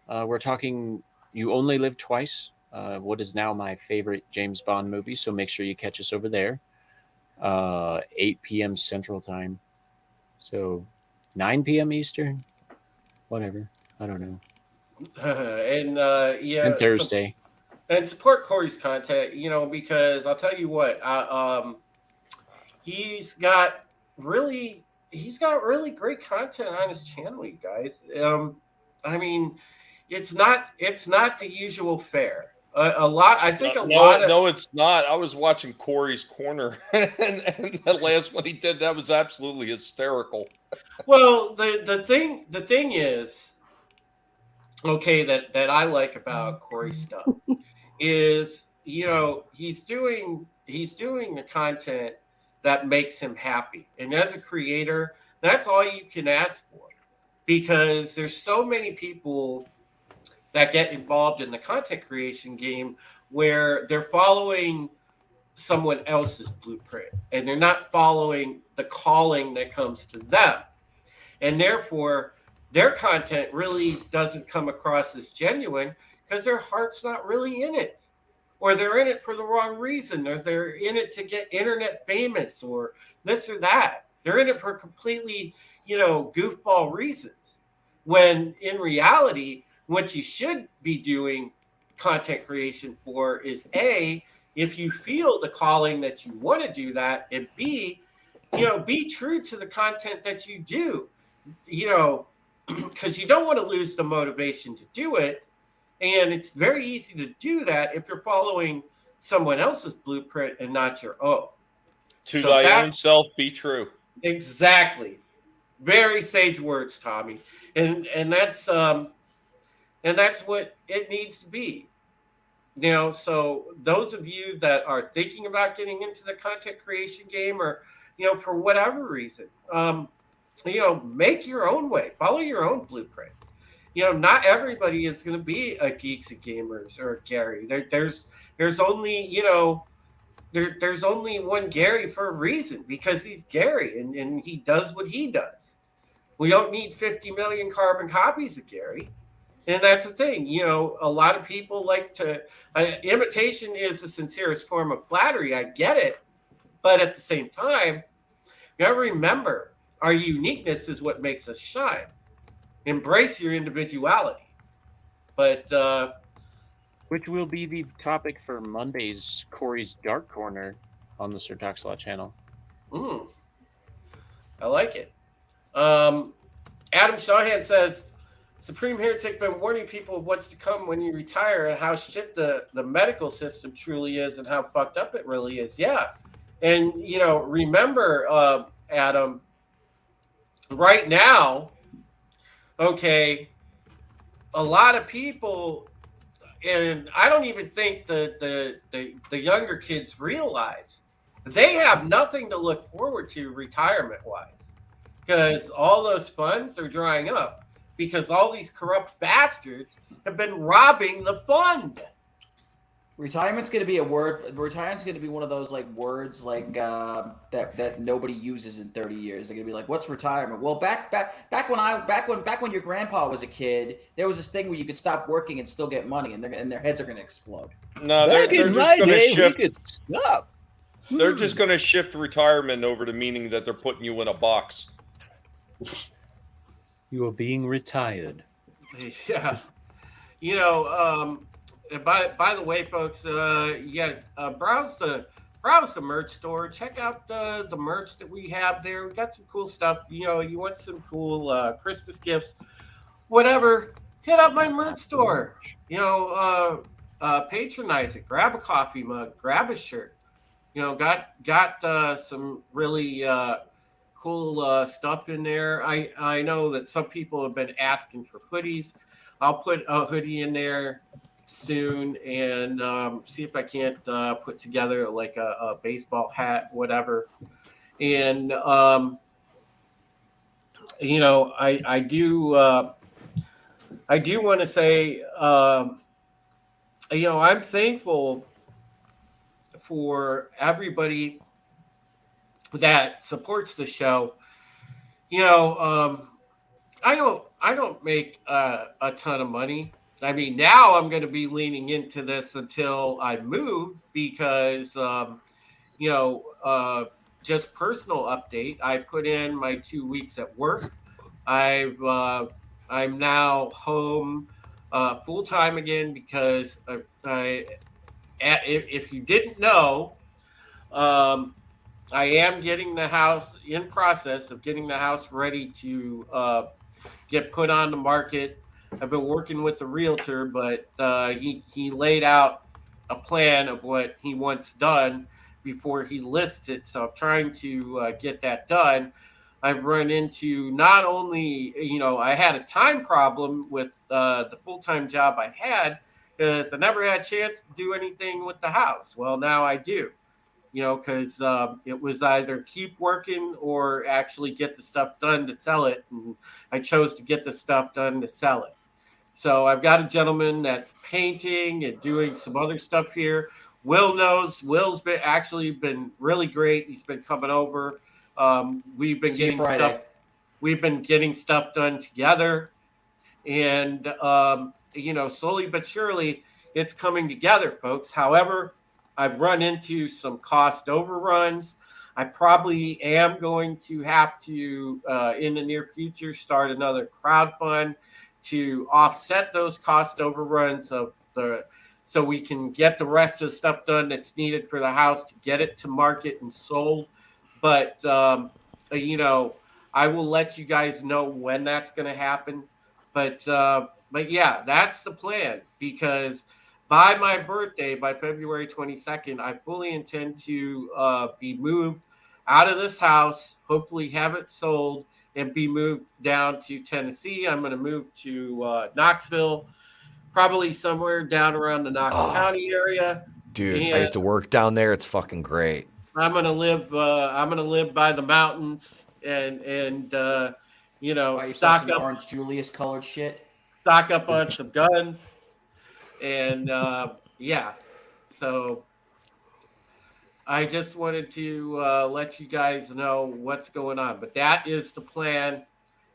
Speaker 5: We're talking You Only Live Twice. What is now my favorite James Bond movie, so make sure you catch us over there. 8 p.m. Central Time. So 9 p.m. Eastern? Whatever. I don't know. And Thursday.
Speaker 3: And support Corey's content, because I'll tell you what, he's got really great content on his channel, you guys. I mean, it's not the usual fare. No,
Speaker 9: it's not. I was watching Corey's Corner, and the last one he did, that was absolutely hysterical.
Speaker 3: Well, the thing is, okay, that I like about Corey's stuff is, you know, he's doing the content that makes him happy. And as a creator, that's all you can ask for, because there's so many people that get involved in the content creation game where they're following someone else's blueprint and they're not following the calling that comes to them. And therefore, their content really doesn't come across as genuine because their heart's not really in it, or they're in it for the wrong reason, or they're in it to get internet famous or this or that. They're in it for completely, you know, goofball reasons. When in reality, what you should be doing content creation for is A, if you feel the calling that you want to do that, and B, you know, be true to the content that you do, you know, because you don't want to lose the motivation to do it. And it's very easy to do that if you're following someone else's blueprint and not your own.
Speaker 9: To thy own self be true.
Speaker 3: Exactly. Very sage words, Tommy. And that's what it needs to be. You know, so those of you that are thinking about getting into the content creation game, or, you know, for whatever reason, you know, make your own way, follow your own blueprint. You know, not everybody is going to be a Geeks and Gamers or a Gary. There's only, you know, there's only one Gary for a reason, because he's Gary and he does what he does. We don't need 50 million carbon copies of Gary. And that's the thing, you know, a lot of people like to, imitation is the sincerest form of flattery. I get it. But at the same time, you gotta remember, our uniqueness is what makes us shine. Embrace your individuality. But
Speaker 5: which will be the topic for Monday's Corey's Dark Corner on the Sir Talk Slot channel.
Speaker 3: I like it. Adam Shahan says, Supreme Heretic been warning people of what's to come when you retire and how shit the medical system truly is and how fucked up it really is. Yeah. And, you know, remember, Adam, right now, okay, a lot of people, and I don't even think the younger kids realize, they have nothing to look forward to retirement-wise, because all those funds are drying up because all these corrupt bastards have been robbing the fund.
Speaker 6: Retirement's going to be a word. Retirement's going to be one of those like words like that nobody uses in 30 years. They're going to be like, "What's retirement?" Well, back when your grandpa was a kid, there was this thing where you could stop working and still get money, and their heads are going to explode.
Speaker 9: No, they're just going to shift. They're just going to shift retirement over to meaning that they're putting you in a box.
Speaker 5: You are being retired.
Speaker 3: Yeah, you know. And by the way, folks, browse the merch store. Check out the merch that we have there. We got some cool stuff. You know, you want some cool Christmas gifts, whatever, hit up my merch store. You know, patronize it. Grab a coffee mug. Grab a shirt. You know, got some really cool stuff in there. I know that some people have been asking for hoodies. I'll put a hoodie in there soon and see if I can't put together like a baseball hat, whatever. And you know, I do want to say, you know, I'm thankful for everybody that supports the show. You know, I don't make a ton of money. I mean, now I'm going to be leaning into this until I move because, you know, just personal update. I put in my 2 weeks at work. I'm now home full time again because if you didn't know, I am getting the house in process of getting the house ready to get put on the market. I've been working with the realtor, but he laid out a plan of what he wants done before he lists it. So I'm trying to get that done. I've run into not only, I had a time problem with the full-time job I had because I never had a chance to do anything with the house. Well, now I do, because it was either keep working or actually get the stuff done to sell it. And I chose to get the stuff done to sell it. So I've got a gentleman that's painting and doing some other stuff here. Will knows. Will's been really great. He's been coming over. We've been getting stuff. We've been getting stuff done together, and slowly but surely, it's coming together, folks. However, I've run into some cost overruns. I probably am going to have to, in the near future, start another crowd fund to offset those cost overruns so we can get the rest of the stuff done that's needed for the house to get it to market and sold. But, I will let you guys know when that's going to happen. But yeah, that's the plan, because by my birthday, by February 22nd, I fully intend to be moved out of this house, hopefully have it sold, and be moved down to Tennessee. I'm going to move to Knoxville, probably somewhere down around the Knox County area.
Speaker 4: Dude, I used to work down there. It's fucking great.
Speaker 3: I'm gonna live by the mountains and stock up
Speaker 6: orange Julius colored shit.
Speaker 3: Stock up on some guns, and yeah. So I just wanted to let you guys know what's going on. But that is the plan.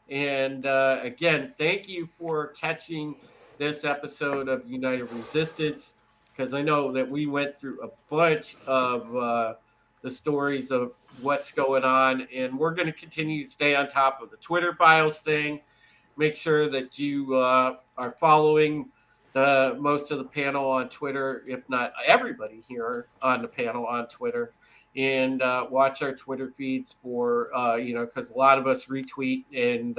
Speaker 3: And again, thank you for catching this episode of United Resistance, because I know that we went through a bunch of the stories of what's going on, and we're going to continue to stay on top of the Twitter Files thing. Make sure that you are following most of the panel on Twitter, if not everybody here on the panel on Twitter, and watch our Twitter feeds for, because a lot of us retweet and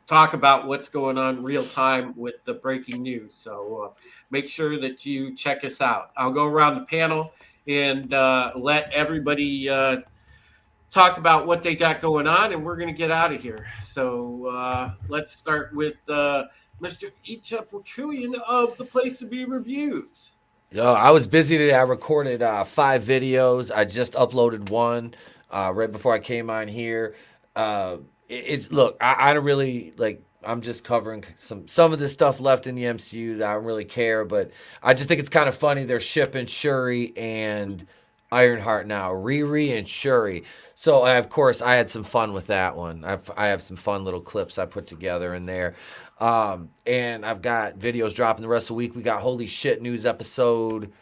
Speaker 3: talk about what's going on real time with the breaking news. So make sure that you check us out. I'll go around the panel and let everybody talk about what they got going on, and we're going to get out of here. So let's start with Mr. Ichep Wakuyan of The Place to Be Reviews.
Speaker 4: Yo, I was busy today. I recorded 5 videos. I just uploaded one right before I came on here. Look, I don't really like. I'm just covering some of the stuff left in the MCU that I don't really care, but I just think it's kind of funny. They're shipping Shuri and Ironheart now, Riri and Shuri. So of course I had some fun with that one. I have some fun little clips I put together in there, and I've got videos dropping the rest of the week. We got Holy Shit News episode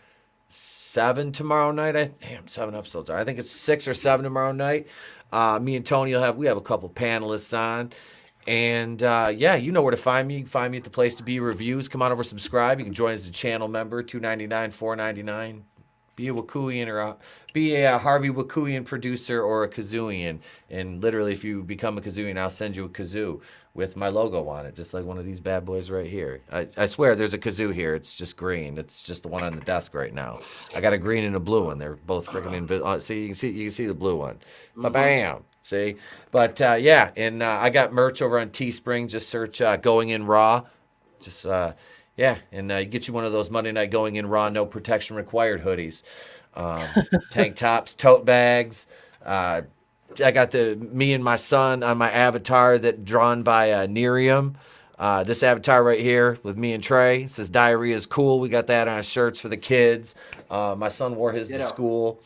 Speaker 4: 7 tomorrow night. 7 episodes. I think it's 6 or 7 tomorrow night. Me and Tony we have a couple panelists on. And yeah, you know where to find me. You can find me at The Place to Be Reviews. Come on over, subscribe. You can join as a channel member, $2.99, $4.99. Be a Wakuyan or be a Harvey Wakuyan producer or a Kazooian. And literally, if you become a Kazooian, I'll send you a kazoo with my logo on it, just like one of these bad boys right here. I swear, there's a kazoo here. It's just green. It's just the one on the desk right now. I got a green and a blue one. They're both freaking invisible. See, you can see the blue one. Bam. See, but yeah, and I got merch over on Teespring. Just search Going In Raw. Just yeah, and get you one of those Monday Night Going In Raw, no protection required hoodies, tank tops, tote bags. I got me and my son on my avatar that drawn by Nerium. This avatar right here with me and Trey, it says diarrhea is cool. We got that on shirts for the kids. My son wore his to school.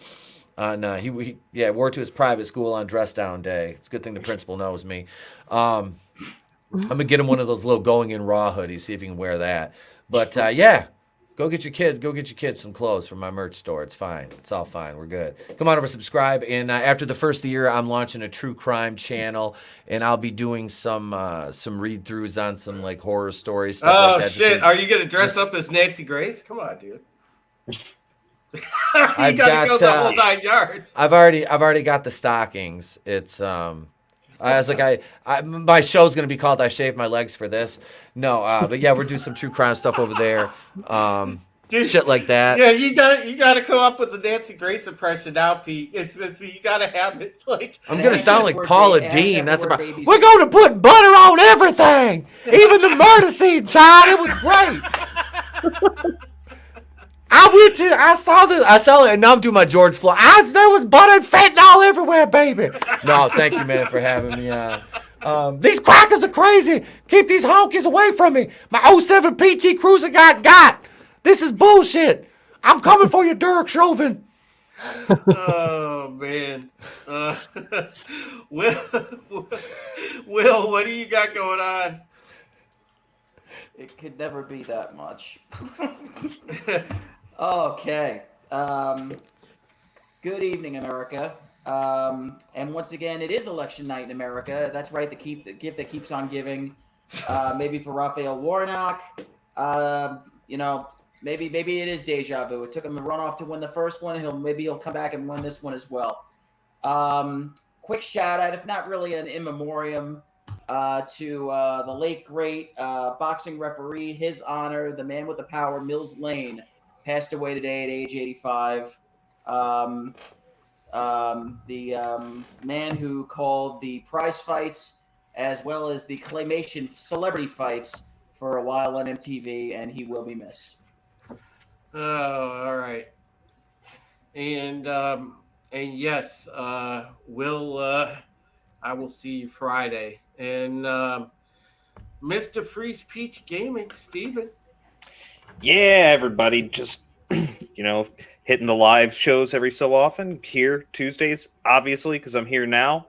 Speaker 4: He wore it to his private school on dress down day. It's a good thing the principal knows me. I'm gonna get him one of those little Going In Raw hoodies, see if he can wear that. But yeah, go get your kids some clothes from my merch store. It's fine. It's all fine. We're good. Come on over, subscribe. And after the first of the year, I'm launching a true crime channel, and I'll be doing some read-throughs on some like horror stories. Stuff like that.
Speaker 3: Shit! Are you gonna dress up as Nancy Grace? Come on, dude.
Speaker 4: I've
Speaker 3: gotta go the whole 9 yards.
Speaker 4: I've already got the stockings. It's I was like, my show's gonna be called "I Shaved My Legs for This." No, but yeah, we're doing some true crime stuff over there. shit like that.
Speaker 3: Yeah, you gotta come up with the Nancy Grace impression now, Pete. It's you gotta have it like.
Speaker 4: I'm gonna sound like
Speaker 6: word
Speaker 4: Paula
Speaker 6: ba-
Speaker 4: Dean.
Speaker 6: hashtag
Speaker 4: That's
Speaker 6: the word
Speaker 4: about.
Speaker 6: babies.
Speaker 4: We're going to put butter on everything, even the murder scene, child. It was great. I saw it, and now I'm doing my George Floyd. There was butter and fentanyl everywhere, baby. No, thank you, man, for having me on. These crackers are crazy. Keep these honkies away from me. My 07 PG Cruiser got. This is bullshit. I'm coming for you, Derek Chauvin.
Speaker 3: Oh man, Will, what do you got going on?
Speaker 6: It could never be that much. Okay. Good evening, America. And once again, it is election night in America. That's right. The gift that keeps on giving. Maybe for Raphael Warnock. Maybe it is deja vu. It took him a runoff to win the first one. Maybe he'll come back and win this one as well. Quick shout out, if not really an in memoriam, to the late great boxing referee, his honor, the man with the power, Mills Lane, passed away today at age 85. The man who called the prize fights as well as the claymation celebrity fights for a while on MTV, and he will be missed.
Speaker 3: Oh, all right. And yes, I will see you Friday. And Mr. Freeze Peach Gaming, Steven.
Speaker 8: Yeah, everybody, just hitting the live shows every so often. Here Tuesdays, obviously, because I'm here now.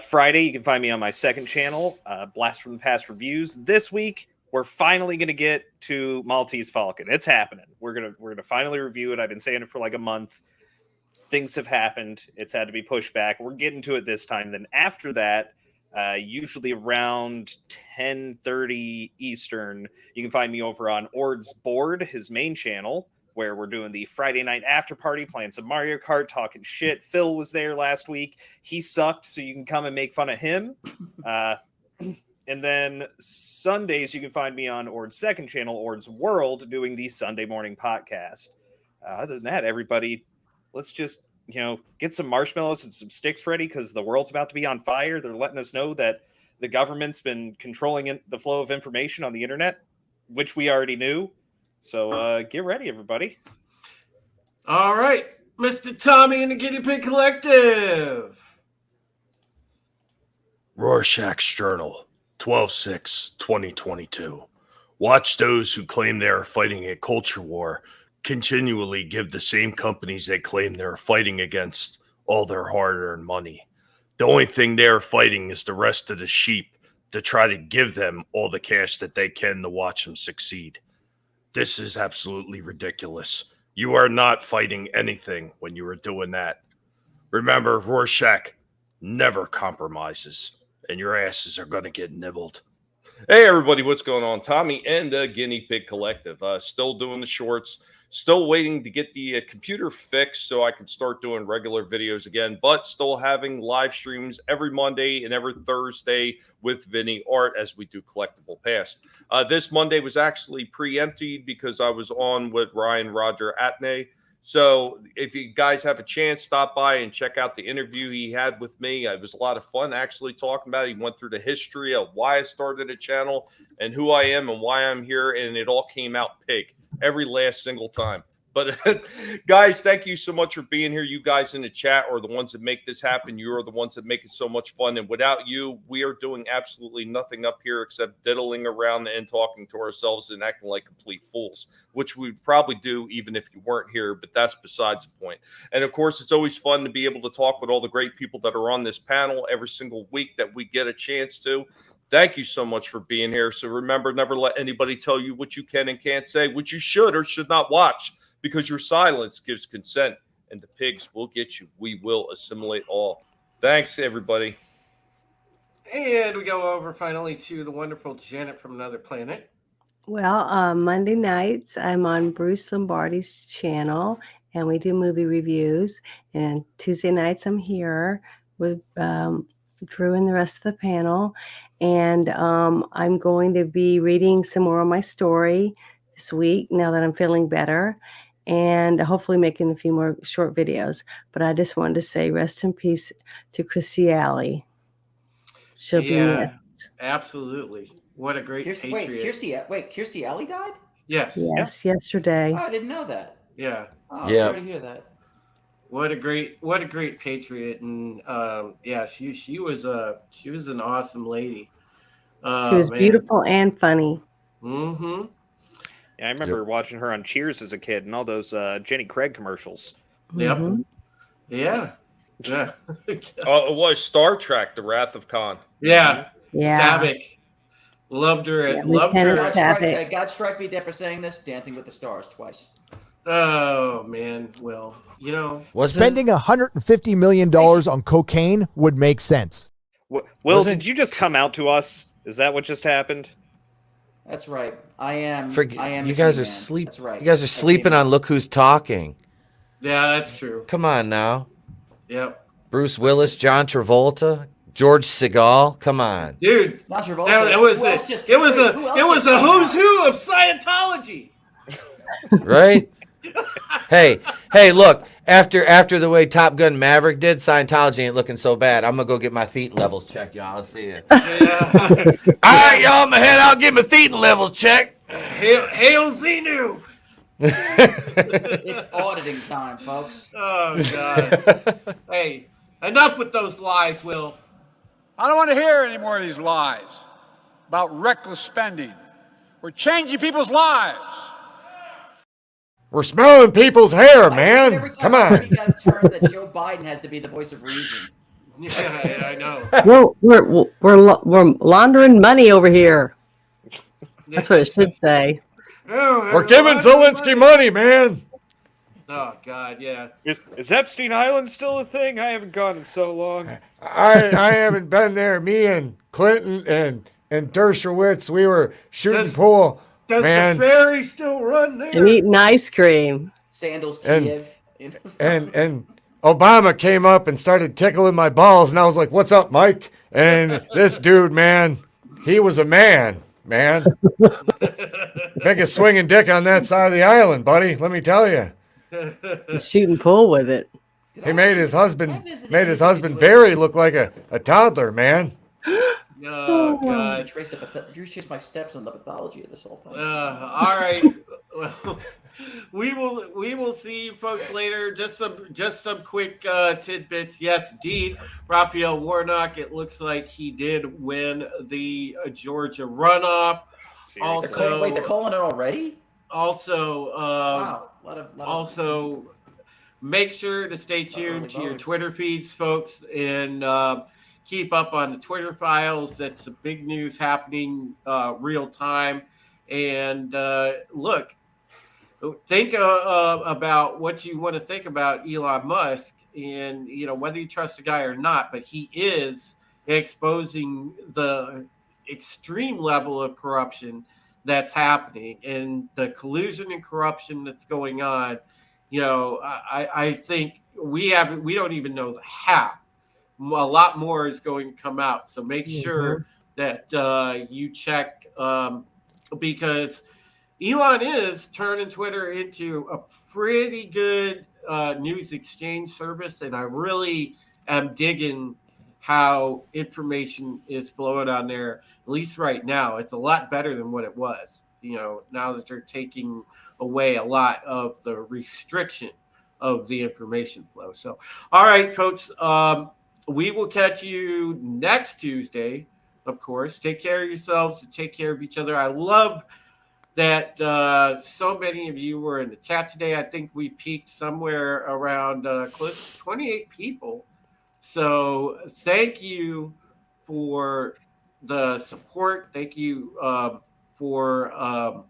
Speaker 8: Friday, you can find me on my second channel, Blast from the Past Reviews. This week, we're finally going to get to Maltese Falcon. It's happening. We're gonna finally review it. I've been saying it for like a month. Things have happened. It's had to be pushed back. We're getting to it this time. Then after that, usually around 10:30 Eastern, you can find me over on Ord's Board, his main channel, where we're doing the Friday night after party, playing some Mario Kart, talking shit. Phil was there last week. He sucked, so you can come and make fun of him. And then Sundays, you can find me on Ord's second channel, Ord's World, doing the Sunday morning podcast. Other than that, everybody, let's just, get some marshmallows and some sticks ready because the world's about to be on fire. They're letting us know that the government's been controlling the flow of information on the internet, which we already knew. So get ready, everybody.
Speaker 3: All right, Mr. Tommy and the Guinea Pig Collective.
Speaker 11: Rorschach's Journal, 12/6/2022. Watch those who claim they are fighting a culture war continually give the same companies they claim they're fighting against all their hard-earned money. The only thing they're fighting is the rest of the sheep to try to give them all the cash that they can to watch them succeed. This is absolutely ridiculous. You are not fighting anything when you are doing that. Remember, Rorschach never compromises, and your asses are going to get nibbled.
Speaker 9: Hey, everybody, what's going on? Tommy and the Guinea Pig Collective. Still doing the shorts. Still waiting to get the computer fixed so I can start doing regular videos again, but still having live streams every Monday and every Thursday with Vinny Art as we do Collectible Past. This Monday was actually preempted because I was on with Ryan Roger Atney. So if you guys have a chance, stop by and check out the interview he had with me. It was a lot of fun actually talking about it. He went through the history of why I started a channel and who I am and why I'm here, and it all came out pig every last single time. But guys, thank you so much for being here. You guys in the chat are the ones that make this happen. You are the ones that make it so much fun. And without you, we are doing absolutely nothing up here except diddling around and talking to ourselves and acting like complete fools, which we'd probably do even if you weren't here. But that's besides the point. And of course, it's always fun to be able to talk with all the great people that are on this panel every single week that we get a chance to. Thank you so much for being here. So remember, never let anybody tell you what you can and can't say, what you should or should not watch, because your silence gives consent, and the pigs will get you. We will assimilate all. Thanks, everybody.
Speaker 3: And we go over finally to the wonderful Janet from Another Planet.
Speaker 7: Well, Monday nights, I'm on Bruce Lombardi's channel, and we do movie reviews. And Tuesday nights, I'm here with Drew and the rest of the panel. And I'm going to be reading some more of my story. this week now that I'm feeling better, and hopefully making a few more short videos. But I just wanted to say rest in peace to Christy Alley. She'll be missed.
Speaker 3: Absolutely. What a great patriot.
Speaker 6: Kirstie Alley died?
Speaker 3: Yes.
Speaker 7: Yes, yesterday.
Speaker 6: Oh, I didn't know that.
Speaker 3: Yeah.
Speaker 6: Oh, sorry to hear that.
Speaker 3: What a great patriot, and she was an awesome lady.
Speaker 7: She was beautiful and funny.
Speaker 3: Mm-hmm.
Speaker 8: Yeah, I remember watching her on Cheers as a kid and all those Jenny Craig commercials.
Speaker 3: Yep.
Speaker 7: Mhm.
Speaker 3: Yeah. Yeah.
Speaker 9: It was Star Trek: The Wrath of Khan.
Speaker 3: Yeah.
Speaker 7: Yeah.
Speaker 3: Savick. Loved her.
Speaker 7: Yeah,
Speaker 3: Loved her.
Speaker 7: Lieutenant Savick.
Speaker 6: God strike me dead for saying this. Dancing with the Stars twice.
Speaker 3: Oh man. Well, you know,
Speaker 12: spending $150 million on cocaine would make sense.
Speaker 8: Will, did you just come out to us? Is that what just happened?
Speaker 6: That's right. I am.
Speaker 4: You guys are sleeping. That's right. You guys are sleeping on Look Who's Talking.
Speaker 3: Yeah, that's true.
Speaker 4: Come on now.
Speaker 3: Yep.
Speaker 4: Bruce Willis, John Travolta, George Segal. Come on,
Speaker 3: dude.
Speaker 6: Not Travolta.
Speaker 3: It was a who's who of Scientology.
Speaker 4: Right? Hey, look, after the way Top Gun Maverick did, Scientology ain't looking so bad. I'm gonna go get my thetan levels checked, y'all. I'll see you.
Speaker 3: Yeah.
Speaker 4: All right, y'all, I'm gonna head out and get my thetan levels checked.
Speaker 3: Hail Xenu.
Speaker 6: It's auditing time, folks.
Speaker 3: Oh God. Hey, enough with those lies, Will.
Speaker 13: I don't want to hear any more of these lies about reckless spending. We're changing people's lives.
Speaker 4: We're smelling people's hair, man. Come on.
Speaker 6: You got to turn that Joe Biden has to be the voice of reason.
Speaker 3: Yeah, I know.
Speaker 7: We're laundering money over here. That's what it should say.
Speaker 4: We're giving Zelensky money, man.
Speaker 3: Oh God, yeah.
Speaker 8: Is Epstein Island still a thing? I haven't gone in so long.
Speaker 4: I haven't been there. Me and Clinton and Dershowitz, we were shooting pool.
Speaker 3: Does
Speaker 4: man.
Speaker 3: the ferry still run there?
Speaker 7: And eating ice cream.
Speaker 6: Sandals, Kiev.
Speaker 4: And Obama came up and started tickling my balls, and I was like, "What's up, Mike?" And this dude, man, he was a man. Biggest swinging dick on that side of the island, buddy. Let me tell you.
Speaker 7: Shooting pool with it.
Speaker 4: He made his husband Barry look like a toddler, man.
Speaker 3: Oh God!
Speaker 6: You traced my steps on the pathology of this whole thing.
Speaker 3: All right. Well, we will see you folks later. Just some quick tidbits. Yes, indeed, Raphael Warnock. It looks like he did win the Georgia runoff. Also,
Speaker 6: they're calling it already.
Speaker 3: Also,
Speaker 6: wow.
Speaker 3: Also, make sure to stay tuned to your Twitter feeds, folks, and keep up on the Twitter files. That's some big news happening real time. And look, think about what you want to think about Elon Musk, and whether you trust the guy or not. But he is exposing the extreme level of corruption that's happening and the collusion and corruption that's going on. I think we don't even know the half. A lot more is going to come out. So make sure that you check because Elon is turning Twitter into a pretty good news exchange service. And I really am digging how information is flowing on there, at least right now. It's a lot better than what it was, now that they're taking away a lot of the restriction of the information flow. So, all right, folks, we will catch you next Tuesday, of course. Take care of yourselves and take care of each other. I love that so many of you were in the chat today. I think we peaked somewhere around close to 28 people. So thank you for the support. Thank you for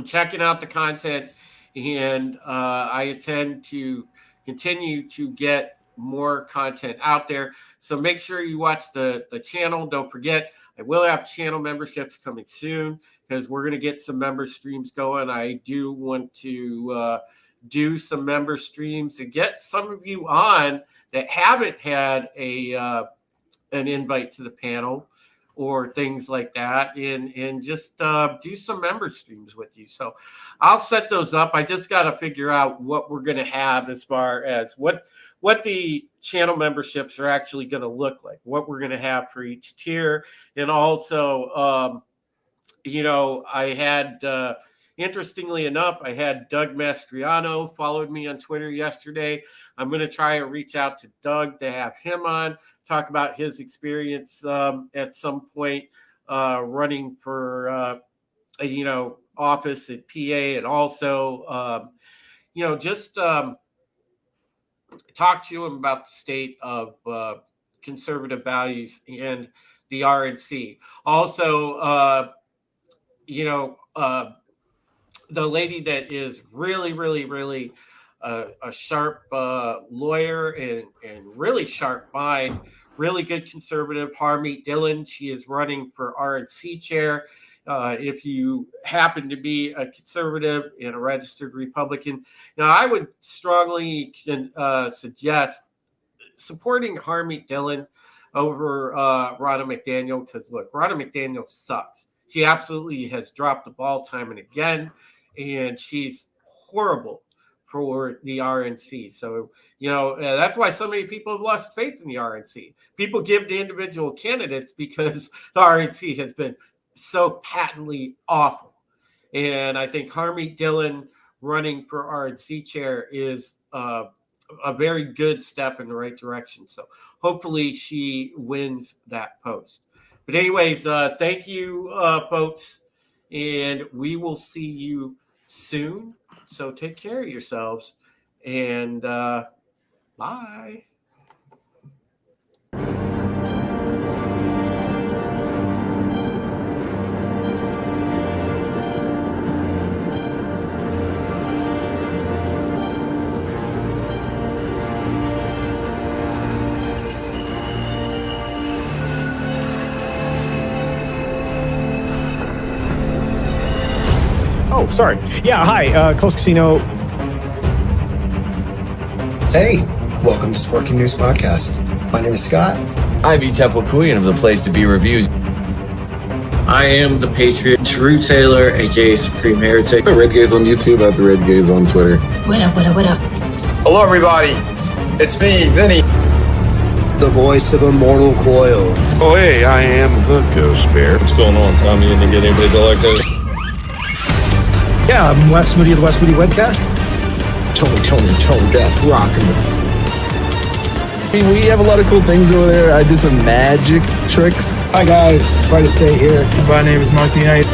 Speaker 3: checking out the content. And I intend to continue to get more content out there. So make sure you watch the channel. Don't forget, I will have channel memberships coming soon because we're going to get some member streams going. I do want to do some member streams and get some of you on that haven't had an invite to the panel. or things like that, and just do some member streams with you. So I'll set those up. I just got to figure out what we're going to have as far as what the channel memberships are actually going to look like, what we're going to have for each tier. And also, I had, interestingly enough, I had Doug Mastriano followed me on Twitter yesterday. I'm going to try and reach out to Doug to have him on, talk about his experience at some point running for, office at PA, and also, just talk to him about the state of conservative values and the RNC. Also, the lady that is really, really, really a sharp lawyer and really sharp mind, really good conservative, Harmeet Dillon. She is running for RNC chair. If you happen to be a conservative and a registered Republican, I would strongly suggest supporting Harmeet Dillon over Ronna McDaniel, because look, Ronna McDaniel sucks. She absolutely has dropped the ball time and again, and she's horrible for the RNC. So, that's why so many people have lost faith in the RNC. People give to individual candidates because the RNC has been so patently awful. And I think Harmeet Dillon running for RNC chair is a very good step in the right direction. So hopefully she wins that post. But anyways, thank you, folks. And we will see you soon. So take care of yourselves. And bye.
Speaker 14: Oh, sorry. Yeah, hi, Coast Casino.
Speaker 15: Hey, welcome to Sporking News Podcast. My name is Scott.
Speaker 16: I'm Temple Kuyan of The Place to Be Reviews.
Speaker 17: I am the Patriot, Drew Taylor, aka Supreme Heretic.
Speaker 18: The Red Gaze on YouTube, at the Red Gaze on Twitter.
Speaker 19: What up?
Speaker 18: Hello, everybody. It's me, Vinny.
Speaker 15: The voice of Immortal Coil.
Speaker 18: Oh, hey, I am the Ghost Bear.
Speaker 9: What's going on, Tommy? You didn't get anybody to like this?
Speaker 14: Yeah, I'm Wes Moody of the Wes Moody Webcast.
Speaker 18: Tone Death rockin'.
Speaker 16: I mean, we have a lot of cool things over there. I did some magic tricks.
Speaker 15: Hi, guys. Try to stay here.
Speaker 20: My name is Monkey Knight.